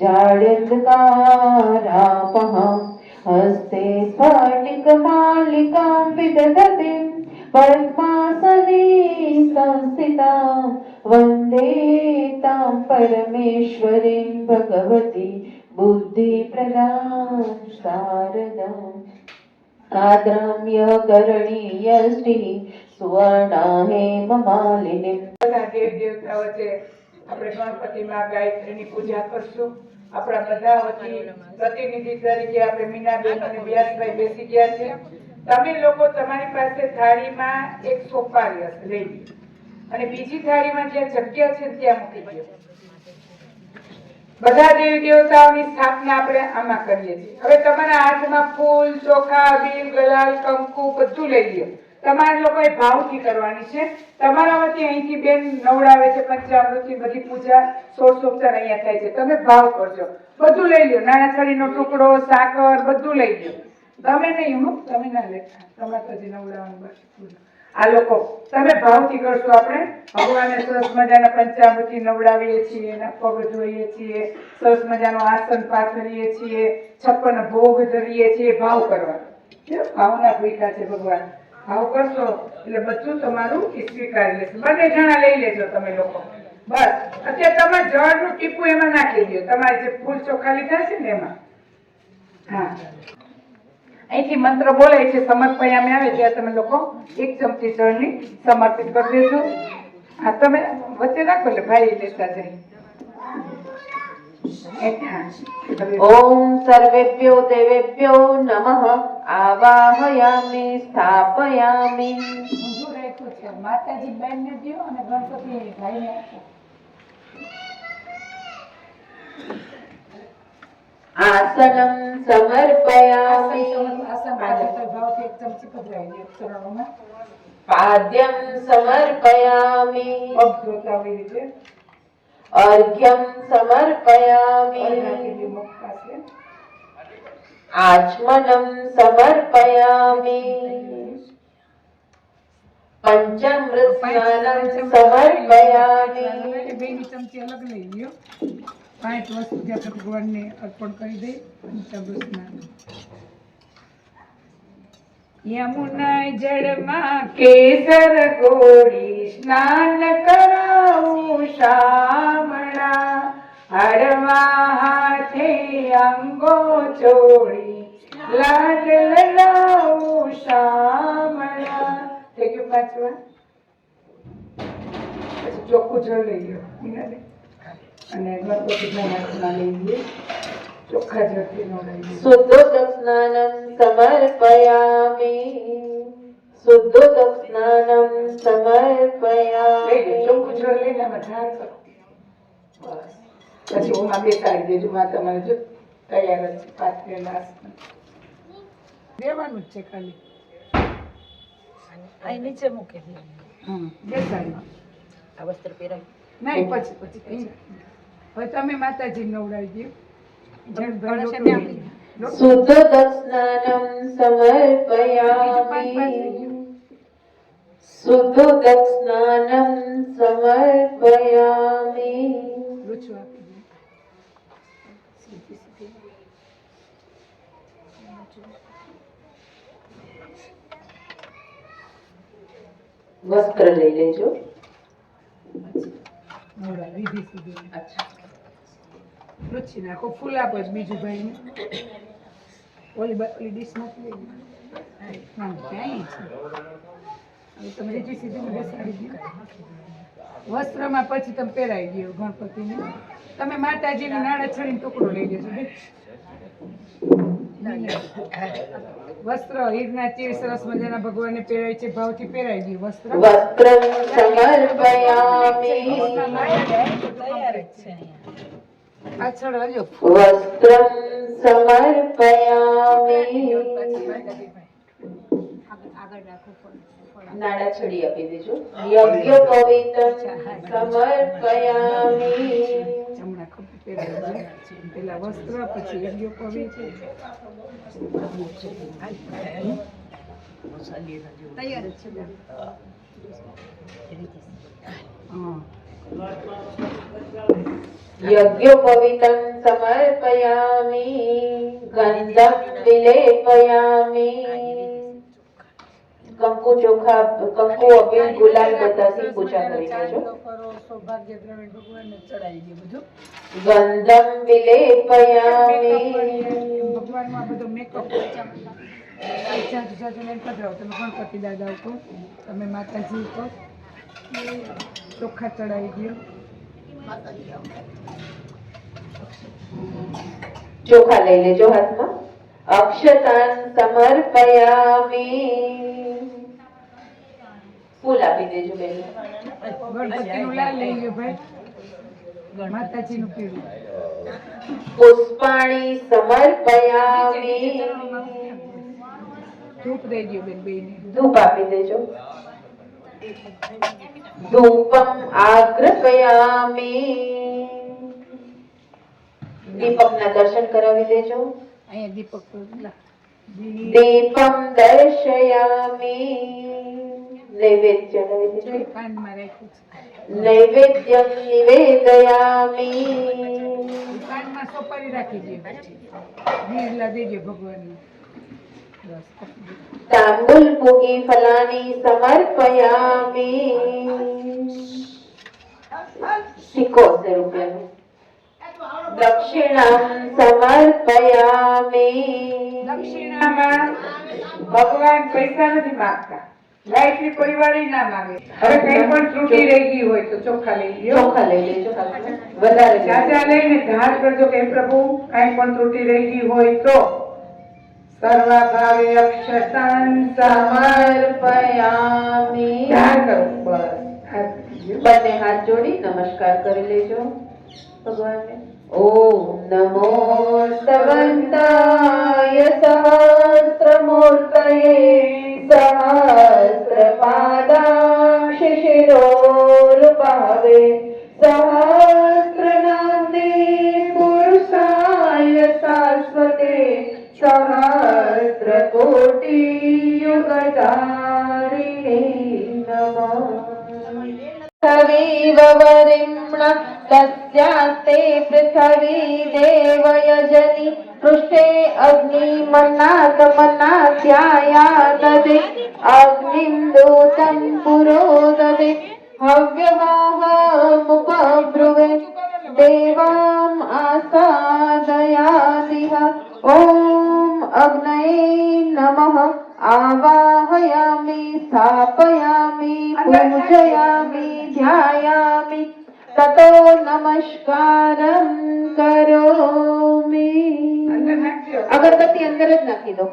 जाड्यन्धकारापहां हस्ते स्फटिकमालिकां विदधतीं पद्मासने संस्थितां वन्दे तां परमेश्वरीं भगवती बुद्धिप्रदां शारदाम् आद्राम्य करणीयष्टिः सुवर्णा हेममालिनीम् બધા દેવ દેવતા વચ્ચે આપણે ગણપતિમાં ગાયત્રીની પૂજા કરશું. આપણા બધા વતી પ્રતિનિધિ તરીકે આપણે મીનાબેન અને વ્યાસભાઈ બેસી ગયા છે. તમે લોકો તમારી પાસે થાળીમાં એક સોપારી હશે લઈ લો અને બીજી થાળીમાં જ્યાં જગ્યા છે ત્યાં મૂકી દો. બધા દેવી દેવતાઓની સ્થાપના આપણે આમાં કરીએ છીએ. હવે તમારા હાથમાં ફૂલ, ચોખા, બીલ, ગલાલ, કંકુ બધું લઈ લો. તમારે લોકોએ ભાવથી કરવાની છે. તમારા વતી અહીંથી બેન નવડાવે છે પંચામૃતની બધી પૂજા સોળસોપચાર અહીંયા થાય છે. તમે ભાવ કરજો. બધું લઈ લો. નાના છરીનો ટુકડો, સાકર બધું લઈ લો. તમે નહીં, હું તમે ના લેતા. તમારે તો જે નવડાવવાનું બાકી. આ લોકો તમે ભાવથી કરશો. આપણે ભગવાનને સરસ મજાના પંચામૃતિ નવડાવીએ છીએ, એના પગ ધોઈએ છીએ, સરસ મજાનું આસન પાથરીએ છીએ, 56 ભોગ ધરીએ છીએ. ભાવ કરવાનો. ભાવના ભૂખા છે ભગવાન. ભાવ કરશો એટલે બધું તમારું સ્વીકારી લેશે. બંને જણા લઈ લેજો તમે લોકો. બસ અત્યારે તમારે જળનું ટીપું એમાં નાખી દો. તમારે જે ફૂલ ચોખા લીધા છે ને એમાં. હા, અહીંથી મંત્ર બોલાય છે. સમર્પયામે આવે ત્યારે તમે લોકો 1 ચમચી જળની સમર્પિત કરી દેજો. હા, તમે વચ્ચે રાખો એટલે ભાઈ લેતા જાય. ॐ सर्वेभ्यो देवेभ्यो नमः आवाहयामि स्थापयामि माताजी बहन ने दियो અને ગણપતિ ભાઈ ને आसनं समर्पयामि આસન પાછળ ભાવથી 1 ચમચી પધરાવી દો ચરણોમાં. पाद्यं समर्पयामि પગ ધોતા હોય રીતે अर्घ्यं समर्पयामि आचमनं समर्पयामि पंचामृत स्नानं समर्पयामि. 2 ચમચી અલગ લઈ લ્યો. 5 વસ્તુ જે ભગવાનને અર્પણ કરી દે. પંચામૃત સ્નાન યમુના જળમાં કેસર ગોળી સ્નાન કરાવું શામળા હળવા હાથે અંગો ચોળી લાડ લડાવું શામળા. થઈ ગયું 5 વાર. પછી ચોખ્ખું જળ લઈ લો અને ગણપતિના હાથમાં લઈ લો. ચોખ્ખા જળથી નવડાવી દો. શુદ્ધોદક સ્નાनं સમર્પયામિ શુદ્ધોદક સ્નાनं સમર્પયામિ. ચોખ્ખું જળ લઈને આમાં ઢાળ કરો. બસ પછી હું બેસાડી દેજો. માતા મને જો તૈયાર જ છે. પાથરેલા દેવાનું જ છે ખાલી. અહીં નીચે મૂકી દે. બેસાડી આ વસ્ત્ર પહેરાવી નહીં. પછી હવે તમે માતાજી નવડાવી દો. શુદ્ધોદક સ્નાनं સમર્પયામિ શુદ્ધોદક સ્નાनं સમર્પયામિ. વસ્ત્ર લઈ લેજો. અચ્છા, રુચિ નાખો. ફૂલ આપો બીજું ભાઈ ને. ઓલી ડીશ મોકલી. હા, ક્યાંય છે. હવે તમે રીતિ સીધી બેસાડી દો. વસ્ત્રમાં પછી તમે પહેરાવી દો ગણપતિને. તમે માતાજીને નાળા છડીને ટુકડો લઈ દેજો બે. વસ્ત્ર હીરના તીર સરસ મજાના ભગવાનને પહેરાય છે, ભાવથી પહેરાવી દો વસ્ત્ર. વસ્ત્રમ સમર્પયામિ પાછળ હજો વસ્ત્રમ સમર્પયામિ નાડા છડી આપી દેજો. યજ્ઞ પવિત્રમ સમર્પયામિ જમણા ખભે પહેરાવી દો. પેલા વસ્ત્ર પછી યજ્ઞ પવિત્ર. તૈયાર જ છે બેન. હા યજ્ઞોપવીતં સમર્પયામિ ગંધમ વિલેપયામિ કંકુ ચોખા કંકુ અબીલ ગુલાલ બધાથી પૂજા કરી લેજો. સૌભાગ્ય દ્રવ્ય ભગવાનને ચડાવી દે બધું. ગંધમ વિલેપયામિ ભગવાનમાં બધો મેકઅપ જાજુ જાજુ લઈને પધરાવો. તમે ગણપતિ દાદા ઉપર, તમે માતાજી ઉપર ચોખા ચડાવી દો. ચોખા લઈ લેજો હાથમાં. અક્ષતાન સમર્પયામિ ફૂલ આપી દેજો બેન. ગણપતિનું લાલ લઈ ગયો ભાઈ, માતાજીનું પીળું. પુષ્પાણી સમર્પયામિ ધૂપ દઈ દો બેન બેયને. ધૂપ આપી દેજો. ધૂપમ આગ્રપયામિ દીપકના દર્શન કરાવી દેજો. અહીંયા દીપક દીપમ દર્શયામિ નૈવેદ્ય ચડાવી દેજો. કાનમાં રાખ્યું છે. નૈવેદ્યમ નિવેદયામિ કાનમાં સોપારી રાખી દે. બીરલા દેજો ભગવાનને. બસ તાંબુલ પૂગી ફલાની સમર્પયામિ સિક્કો 10 રૂપિયાનું. દક્ષિણામ સમર્પયામિ દક્ષિણામાં ભગવાન પૈસા નથી માંગતા, લાઈટની પરિવારી ના માંગે. હવે કઈ પણ ત્રુટી રહી ગઈ હોય તો ચોખા લઈ લ્યો. ચોખા લઈ લેજો. વધારે ચાચા લઈને ધાર કરજો કે પ્રભુ કઈ પણ ત્રુટી રહી ગઈ હોય તો સર્વભાવે અક્ષતાન સમર્પયામિ ધાર કરો. બસ હાથ દીજો. બંને હાથ જોડી નમસ્કાર કરી લેજો ભગવાનને. ઓમ નમો સવંતાય સહસ્રમૂર્તયે સહસ્રપાદાક્ષ શિરોરુપહવે સહસ્રનામને પુરુષાય શાશ્વતે સહસ્રકોટિ યુગધારિણે નમઃ. પૃથ્વીવરિમ્ણ તસ્યાસ્તે પૃથ્વી દેવયજની પૃષ્ઠે અગ્નિ મન્નાત મન્નાત્યાયા દદે અગ્નિમ દૂતમ પુરોદદે હવ્યવાહમુપબ્રુવે દેવામ આસાદયાદિહ. ઓમ અગ્નયે નમઃ આવાહયામિ સ્થાપયામિ પૂજયામિ ધ્યાયામિ તતો નમસ્કારં કરોમિ. અંદર નાખજો. અગરબત્તી અંદર જ નાખી દો.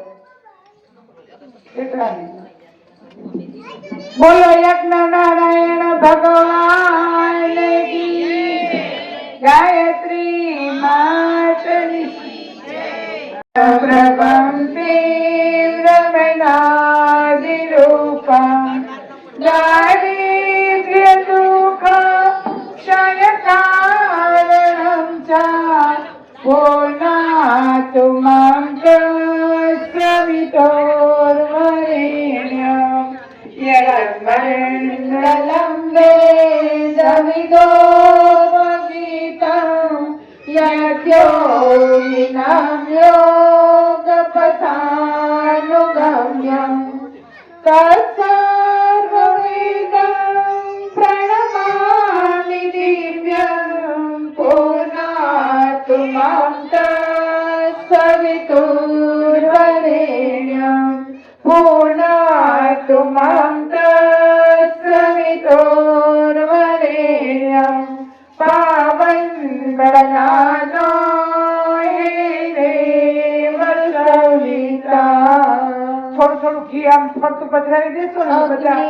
બોલો યજ્ઞ નારાયણ ભગવાન કી ગાયત્રી માતની પ્રભમ તીવ્રમનાદિરૂપમ દારિદ્ર્ય દુઃખ ક્ષયકારણમ ચ પૂર્ણાતુ માં સવિતોર્વરેણ્યમ યદમંડલમ વેદવિદોપગીતમ યજ્ઞોહિનામ યોગપથાનુગમ્યમ તત્સર્વવેદં પ્રણમામિ દિવ્યં પૂર્ણાતુ માં સવિતુર્વરેણ્યમ પૂર્ણાતુ માં પ્રણાદો હે દેવ સવિતા. થોડું થોડું ઘી આમ ફરતું પધરાવી દેશો ને બધા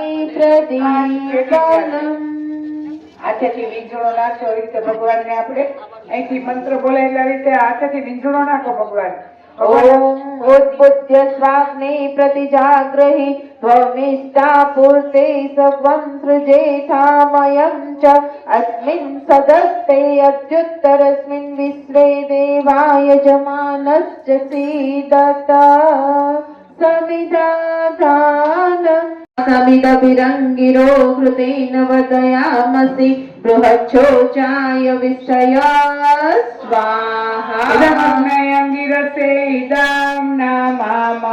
હાથેથી વીંઝણો નાખો. એવી રીતે ભગવાનને આપણે અહીંથી મંત્ર બોલાય એટલે આવી રીતે હાથેથી વીંઝણો નાખો ભગવાન. ઓમ ઉદ્બુદ્ધ સ્વાગ્ને પ્રતિજાગ્રહી ત્વમિષ્ટા પૂર્તે સવં સૃજેથામયં ચ અસ્મિन् સદસ્તે અદ્યુત્તરસ્મિन् વિશ્વે દેવાય જમાનશ્ચ સીદત સમિધાધાનम् સમિદભિરંગિરો કૃતેન વર્ધયામસि બૃહચ્છોચાય વિષયા સ્વાહા. અંગિરસે ઇદં નમામઃ.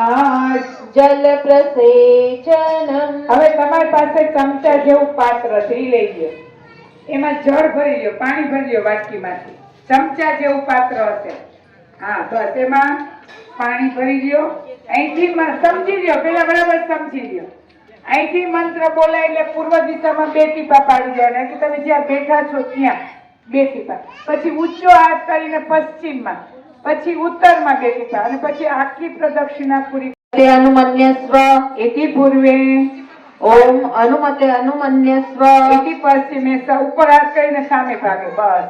જલ પ્રસેચનમ. હવે તમારી પાસે ચમચા જેવું પાત્ર છે, ઈ લઈ લ્યો. એમાં જળ ભરી લ્યો, પાણી ભરી લ્યો વાટકીમાંથી. ચમચા જેવું પાત્ર હશે. હા, બસ એમાં પાણી ભરી લ્યો. અહીંથી સમજી લ્યો, પેલા બરાબર સમજી લ્યો. અહીંથી મંત્ર બોલાય એટલે પૂર્વ દિશામાં 2 ટીપા પાડી દેવાના. કે તમે જ્યાં બેઠા છો ત્યાં 2 ટીપા. પછી ઊંચો હાથ કરીને પશ્ચિમમાં, પછી ઉત્તરમાં 2 ટીપા, અને પછી આખી પ્રદક્ષિણા પૂરી. તે અનુમન્યસ્વ. એથી પૂર્વે ઓમ અનુમતે અનુમન્યસ્વ. એથી પશ્ચિમે ઉપર હાથ કરીને સામે ભાગે. બસ.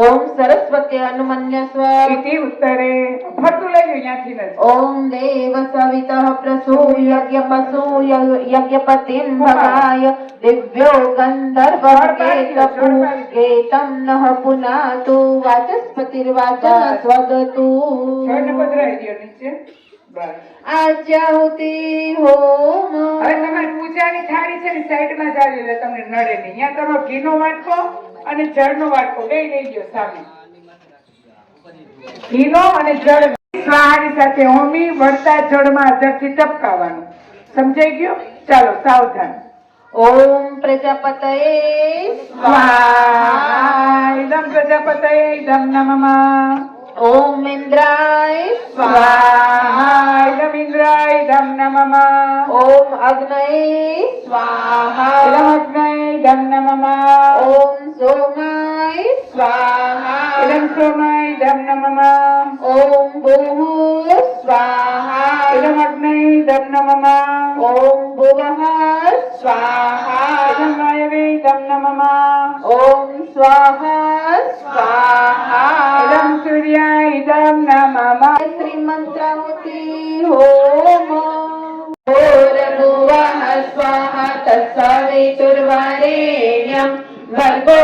ઓમ સરસ્વતી અનુમન્યસ્વ. એથી ઉત્તરે ફરતું લઈ લો ત્યાંથી જ. ઓમ દેવ સવિતઃ પ્રસૂય યજ્ઞપતિં ભગાય દિવ્યો ગંધર્વ કેતમ નઃ પુનાતુ વાચસ્પતિર્વાચન સ્વગતુ. છોડને પધરાવી દ્યો નીચે. બસ. આચાહુતિ હોમ. હવે તમારી પૂજાની થાળી છે ને સાઈડમાં જાળી એટલે તમને નડે નહીં. અહીંયા તમારો ઘીનો વાટકો અને જળનો વાટકો બે લઈ ગયો સામે. ઘીનો અને જળ સ્વાહાની સાથે હોમી વળતા જળમાં અધરથી ટપકાવવાનું. સમજાઈ ગયું? ચાલો સાવધાન. ઓમ પ્રજાપતયે સ્વાહા. ઇદં પ્રજાપતયે ઇદં નમઃ. ઓમ ઇન્દ્રાય સ્વાહા. ઇદં ઇન્દ્રાય ઇદં નમઃ. ઓમ અગ્નયે સ્વાહા. ઇદં અગ્નયે ઇદં નમઃ. ઓમ સોમાય સ્વાહા. ઇદં સોમાય ઇદં નમઃ. ઓમ ભૂઃ સ્વાહા. ઇદં અગ્નયે ઇદં નમઃ. ઓમ ભુવઃ સ્વાહા. ઇદં વાયવે ઇદં નમઃ. ઓમ સ્વાહા સ્વાહા. ઇદં સૂર્યાય ઇદં નમઃ. શ્રીમંત્રાહુતિ હોમ. ભૂર્ભુવઃ સ્વાહા તત્સવિતુર્વરેણ્યં ભર્ગો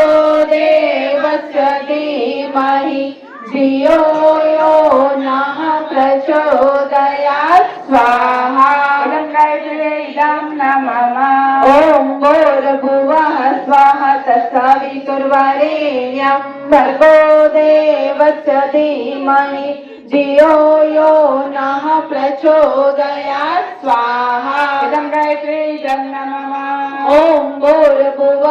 દેવસ્ય ધીમહિ ધિયો યો નઃ પ્રચોદયાत् સ્વાહા. ઇદં ગાયત્ર્यै ઇદં નમઃ. ઓમ ભૂર્ભુવઃ સ્વાહા તત્સવિતુર્વરેણ્યં ભર્ગો દેવસ્ય ધીમહિ ધિયો યો નઃ પ્રચોદયાत् સ્વાહા. ઇદં ગાયત્ર્यै ઇદં નમઃ. ઓમ ભૂર્ભુવઃ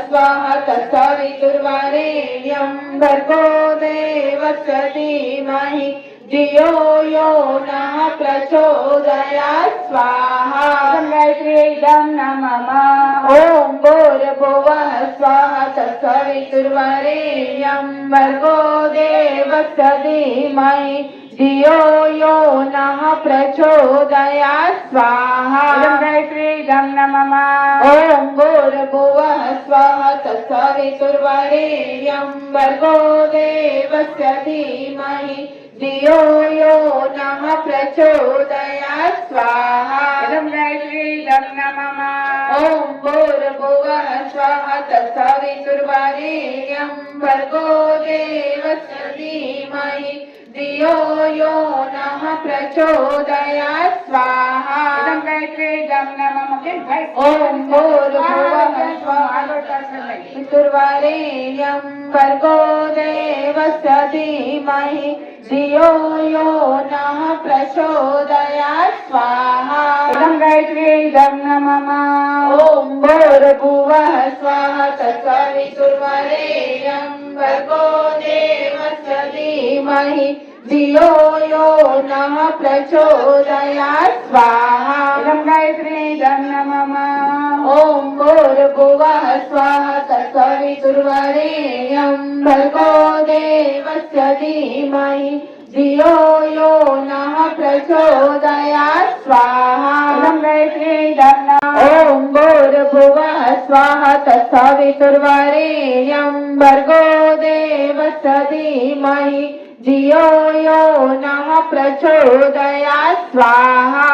સ્વાહા તત્સવિતુર્વરેણ્યં ભર્ગો દેવસ્ય ધીમહિ ધિયો યો નઃ પ્રચોદયાत् સ્વાહા. ઇદં ગાયત્ર્यै ઇદં નમઃ. ઓમ ભૂર્ભુવઃ સ્વાહા તત્સવિતુર્વરેણ્યં ભર્ગો દેવસ્ય ધીમહિ ધિયો યો નઃ પ્રચોદયાत् સ્વાહા. ઇદં ગાયત્ર્यै ઇદં નમઃ. ઓમ ભૂર્ભુવઃ સ્વાહા તત્સવિતુર્વરેણ્યં ભર્ગો દેવસ્ય ધીમહિ ધિયો યો નઃ પ્રચોદયાत् સ્વાહા. ઇદં ગાયત્ર્यै ઇદં નમઃ. ઓમ ભૂર્ભુવઃ સ્વાહા તત્સવિતુર્વરેણ્યં ભર્ગો દેવસ્ય ધીમહિ ધિયો યો નઃ પ્રચોદયાत् સ્વાહા. ઇદં ગાયત્ર્यै ઇદં નમઃ. કેમ ભાઈ? ઓમ ભૂર્ભુવઃ સ્વાહા આગળ પાછળ નહીં. પિતુર્વરેણ્યં ભર્ગો દેવસ્ય ધીમહિ ધિયો યો નઃ પ્રચોદયાत् સ્વાહા. ઇદં ગાયત્ર્यै ઇદં નમઃ. ઓમ ભૂર્ભુવઃ સ્વાહા તત્સવિતુર્વરેણ્યં ભર્ગો દેવસ્ય ધીમહિ ધિયો યો નઃ પ્રચોદયાत् સ્વાહા. ઇદં ગાયત્ર્यै ઇદં નમઃ. ॐ भूर्भुवः स्वः तत्सवितुर्वरेण्यं भर्गो देवस्य धीमहि धियो यो नः प्रचोदयात् स्वाहा ॐ भूर्भुवः स्वः तत्सवितुर्वरेण्यं भर्गो देवस्य धीमहि धियो यो नः प्रचोदयात् स्वाहा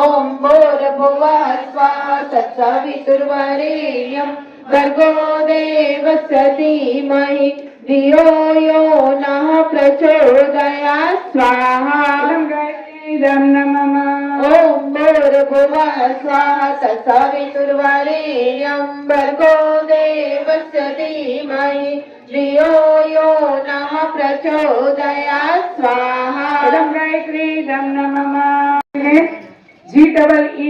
ॐ भूर्भुवः स्वः तत्सवितुर्वरेण्यं भर्गो देवस्य धीमहि धियो यो नः प्रचोदयात् स्वाहा ॐ भूर्भुवः स्वः तत्सवितुर्वरेण्यं भर्गो देवस्य धीमहि धियो यो नः प्रचोदयात् स्वाहा GEE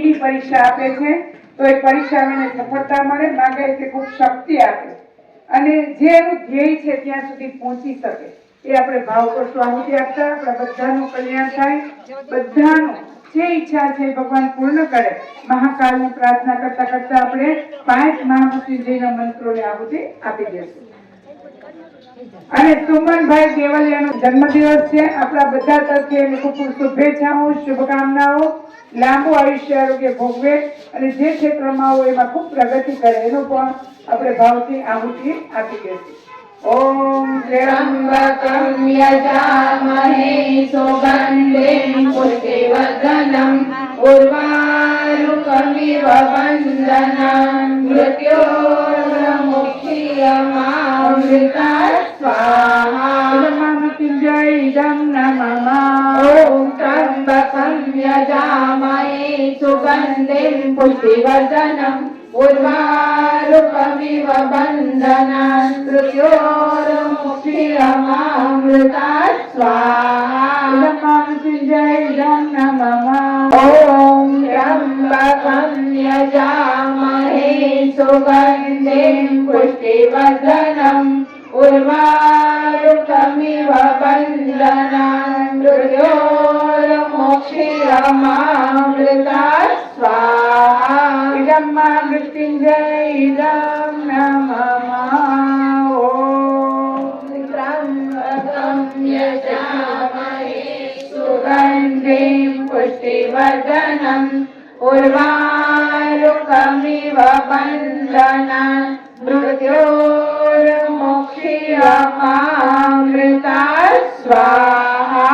ની પરીક્ષા આપે છે તો એ પરીક્ષામાં એને સફળતા મળે, માગે તે ખૂબ શક્તિ આપે અને જે એનું ધ્યેય છે ત્યાં સુધી પહોંચી શકે એ આપણે ભાવ કરશું આહુતિ આપતા આપણા બધાનું કલ્યાણ થાય, બધાનું જે ઈચ્છા છે ભગવાન પૂર્ણ કરે. મહાકાલની પ્રાર્થના કરતા કરતા આપણે 5 મહામૃત્યુંજયના મંત્રોને આહુતિ આપી દઈશું. અને સુમનભાઈ દેવલિયાનો જન્મદિવસ છે. આપણા બધા તરફથી એને ખૂબ ખૂબ શુભેચ્છાઓ, શુભકામનાઓ, લાંબુ આયુષ્ય આરોગ્ય ભોગવે અને જે ક્ષેત્રમાં હોય એમાં ખૂબ પ્રગતિ કરે એનો પણ આપણે ભાવથી આહુતિ આપી દઈશું. ઓમ त्र्यम्बकं यजामहे सुगन्धिं पुष्टिवर्धनम् उर्वारुकमिव वन्दनं मृत्योर्मुक्षीयमामृतात् स्वाहा मृत्युञ्जयं नमः. ॐ त्र्यम्बकं यजामहे सुगन्धिं पुष्टिवर्धनम् उर्वारुकमिव बन्धनान् मृत्योर्मुक्षीयमामृतात् स्वाहा मृत्युञ्जयं नमः. ॐ त्र्यम्बकं यजामहे सुगन्धिं पुष्टिवर्धनम् उर्वारुकमिव बन्धनान् मृत्योर्मुक्षीयमामृतात् स्वाहा मृत्युञ्जयं नमः. त्र्यम्बकं यजामहे सुगन्धिं पुष्टिवर्धनम् उर्वारुकमिव बन्धनान् मृत्योर्मुक्षीयमामृतात् स्वाहा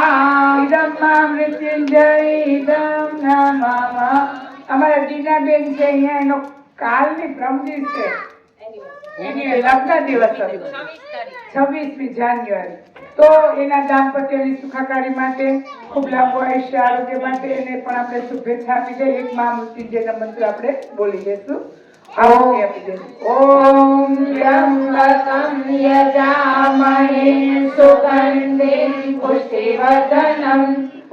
મૃત્યુંજયમ નમઃ. અમારા દીનાબેન છે અહીંયા એનો કાલની પ્રમ દિવસે એની લગ્ન દિવસ હતો 26મી જાન્યુઆરી. તો એના દાંપત્યની સુખાકારી માટે ખૂબ લાંબુ આયુષ્ય આરોગ્ય માટે એને પણ આપણે શુભેચ્છા આપી દઈએ. એક મહામૃત્યુંજયના મંત્ર આપણે બોલી દઈશું. આહુતિ આપી દઈશું. ॐ त्र्यम्बकं यजामहे सुगन्धिं पुष्टिवर्धनम्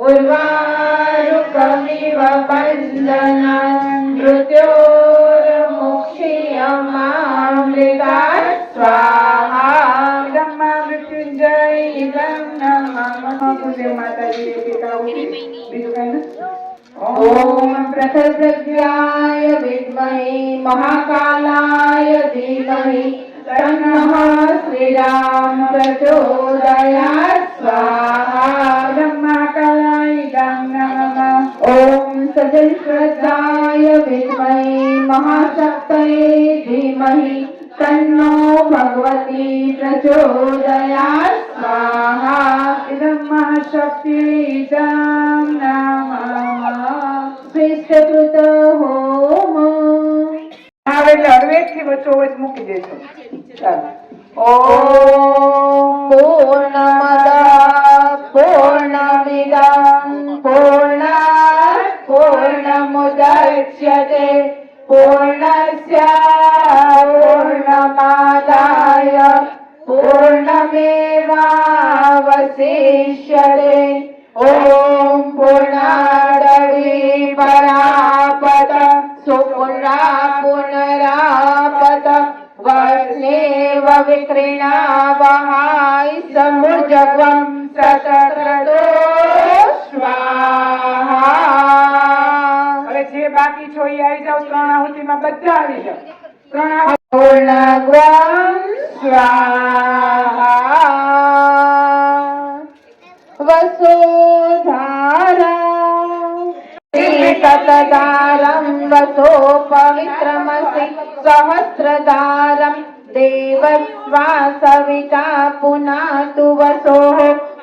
उर्वारुकमिव बन्धनान् मृत्योर्मुक्षीयमामृतात् स्वाहा મૃત્યુંજયમ નમઃ. ગુરુદેવ માતાજી એક આહુતિ બીજું કઈ નથી. ॐ प्रथमप्रज्ञाय विद्महे महाकालाय धीमहि तन्नः श्रीराम प्रचोदयात् स्वाहा महाकालाय नमः. ॐ सजलश्रद्धाय विद्महे महाशक्तये धीमहि तन्नो भगवती प्रचोदयात् स्वाहा महाशक्तिदं नमः. श्रेष्ठकृत होम હવે એટલે હળવેકથી વચ્ચોવચ મૂકી દેજો. ચાલો. ॐ पूर्णमदः पूर्णमिदं पूर्णात् पूर्णमुदच्यते पूर्णस्य पूर्णमादाय पूर्णमेवावशिष्यते ॐ पूर्णादवि परापत सुपुरा पुनरापत वर्ष्णेव विक्रीणावहाय समुर्जग्वं सतक्रतो स्वाहा. હવે જે બાકી એ આવી જાવ, 3 આહુતિમાં બધા આવી જાવ. 3 આહુતિ પૂર્ણગ્રમ સ્વાહા વસોધારા સતદારમ વસો પવિત્રમસી સહસ્રદારમ દેવસ્વા સવિતા પુનાતુ વસો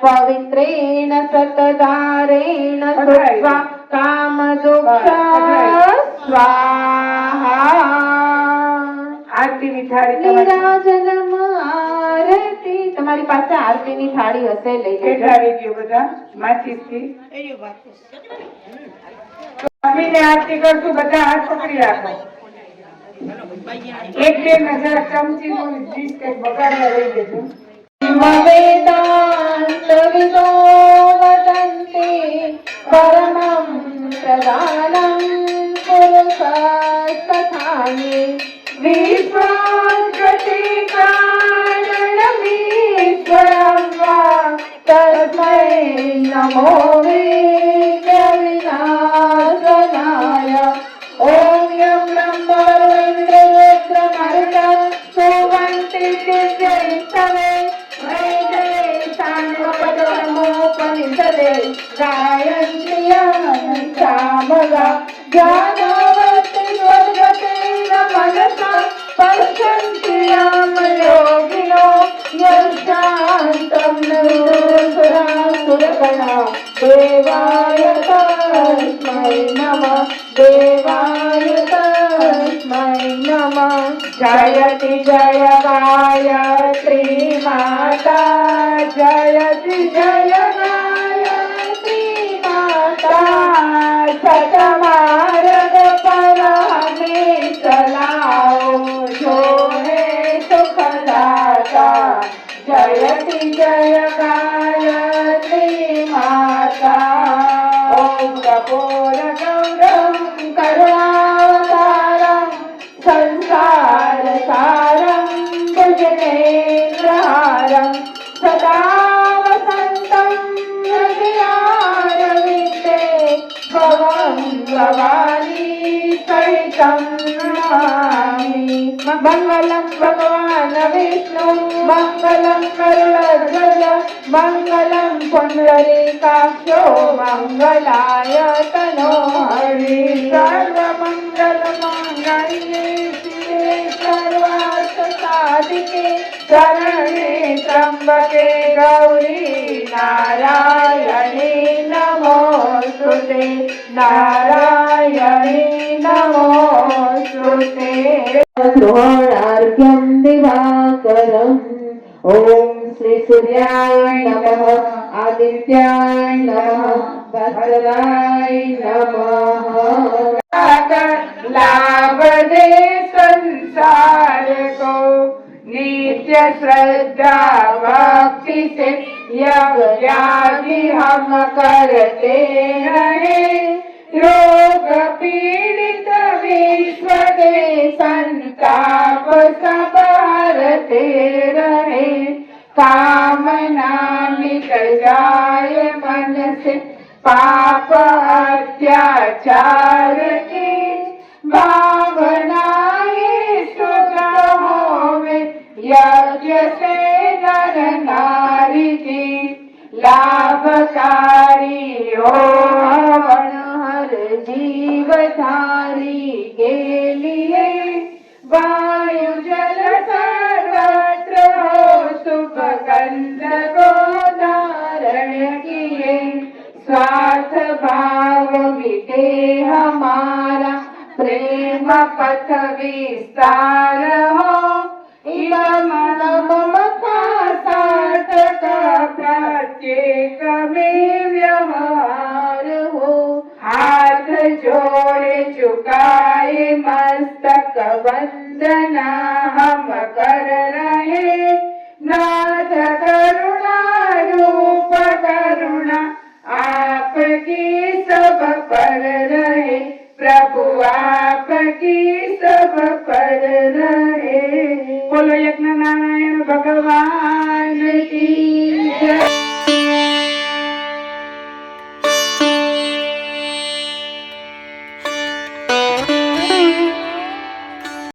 પવિત્રેણ સતદારેણ સુત્વા કામદુઃખ સ્વાહા. આરતીની થાળી તમારી નીરાજનમ આરતી. તમારી પાસે આરતીની થાળી હશે, લઈ લેજો. કેટલાવી ગયો બધા માચીસથી. સ્વામીને આરતી કરશું, બધા હાથ પકડી રાખો. 1-2 નજર ચમચીનું ડીશ કંઈક બગાડવા રહી દેજો. વેદાંતવિદો વદન્તિ પરમં પ્રધાનં પુરુષસ્તથાનિ વિશ્વાસગતિકાरणमीश्वरं वा તસ્મૈ નમો વિઘ્નવિનાશનાય. ઓમ યં બ્રહ્મરુદ્રમરુતઃ સુવંતિ દિવ્યૈસ્તવે વૈદે સાન્વપદમોપનિષદે ગાયન્ત્રિયં સામગા જ્ઞાનવતિ સ્વર્ગતેન મનસા પશ્યन्ति યામ યોગિનો યશાન્तं ન વિદુષુરાસુરગણા. દેવાય તસ્મૈ નમઃ, દેવાય તસ્મૈ નમઃ. જયતિ જય ગાયત્રી માતા, જયતિ જય ગાયત્રી માતા. સતમાર્ગ પર હમે ચલાઓ, જો હે સુખદાતા. જયતિ જય ગાયત્રી માતા. ઓમ કપૂર ગૌરમ કરુણાવતારમ સંસાર સારમ ભુજનેન્દ્રહારમ સદા વસંતમ હૃદયારવિંદે ભવં ભવાની સહિतं નમામિ. મંગલં ભગવાન વિષ્ણુ મંગલં ગરુડધ્વજ મંગલં પુંડરીકાક્ષો મંગલાય તનો હરિ. સર્વમંગલ માંગલ્યે શિવે સર્વાર્થ સાધિકે શરણે ત્રંબકે ગૌરી નારાયણે નમોસ્તુતે, નારાયણે નમોસ્તુતે. દ્રોણાર્ઘ્યં દિવાકરમ. ઓમ શ્રી સૂર્યાય નમઃ, આદિત્યાય નમઃ, ભાસ્કરાય નમઃ. लाभ दे संसार को नित्य श्रद्धा भक्ति से यज्ञादि हम करते रहे. रोग पीड़ित विश्व के संताप सब हरते रहे. कामना मिट जाए मन से पाप अत्याचार की भावनाएं सुख होवे. यज्ञ से नर नारी की लाभकारी हो हवन हर जीवधारी के लिए. वायु जल सर्वत्र हो सुगंध को धारण किए. स्वार्थ भाव मिटे हमारा प्रेम पथ विस्तार हो. इदम ममता सार्थक प्रत्येक में व्यवहार हो. हाथ जोड़े झुकाए मस्तक वंदना हम कर रहे. नाथ करुणा रूप करुणा आपकी सब पर रहे. प्रभु आपकी सब पर रहे. बोलो यज्ञ नारायण भगवान की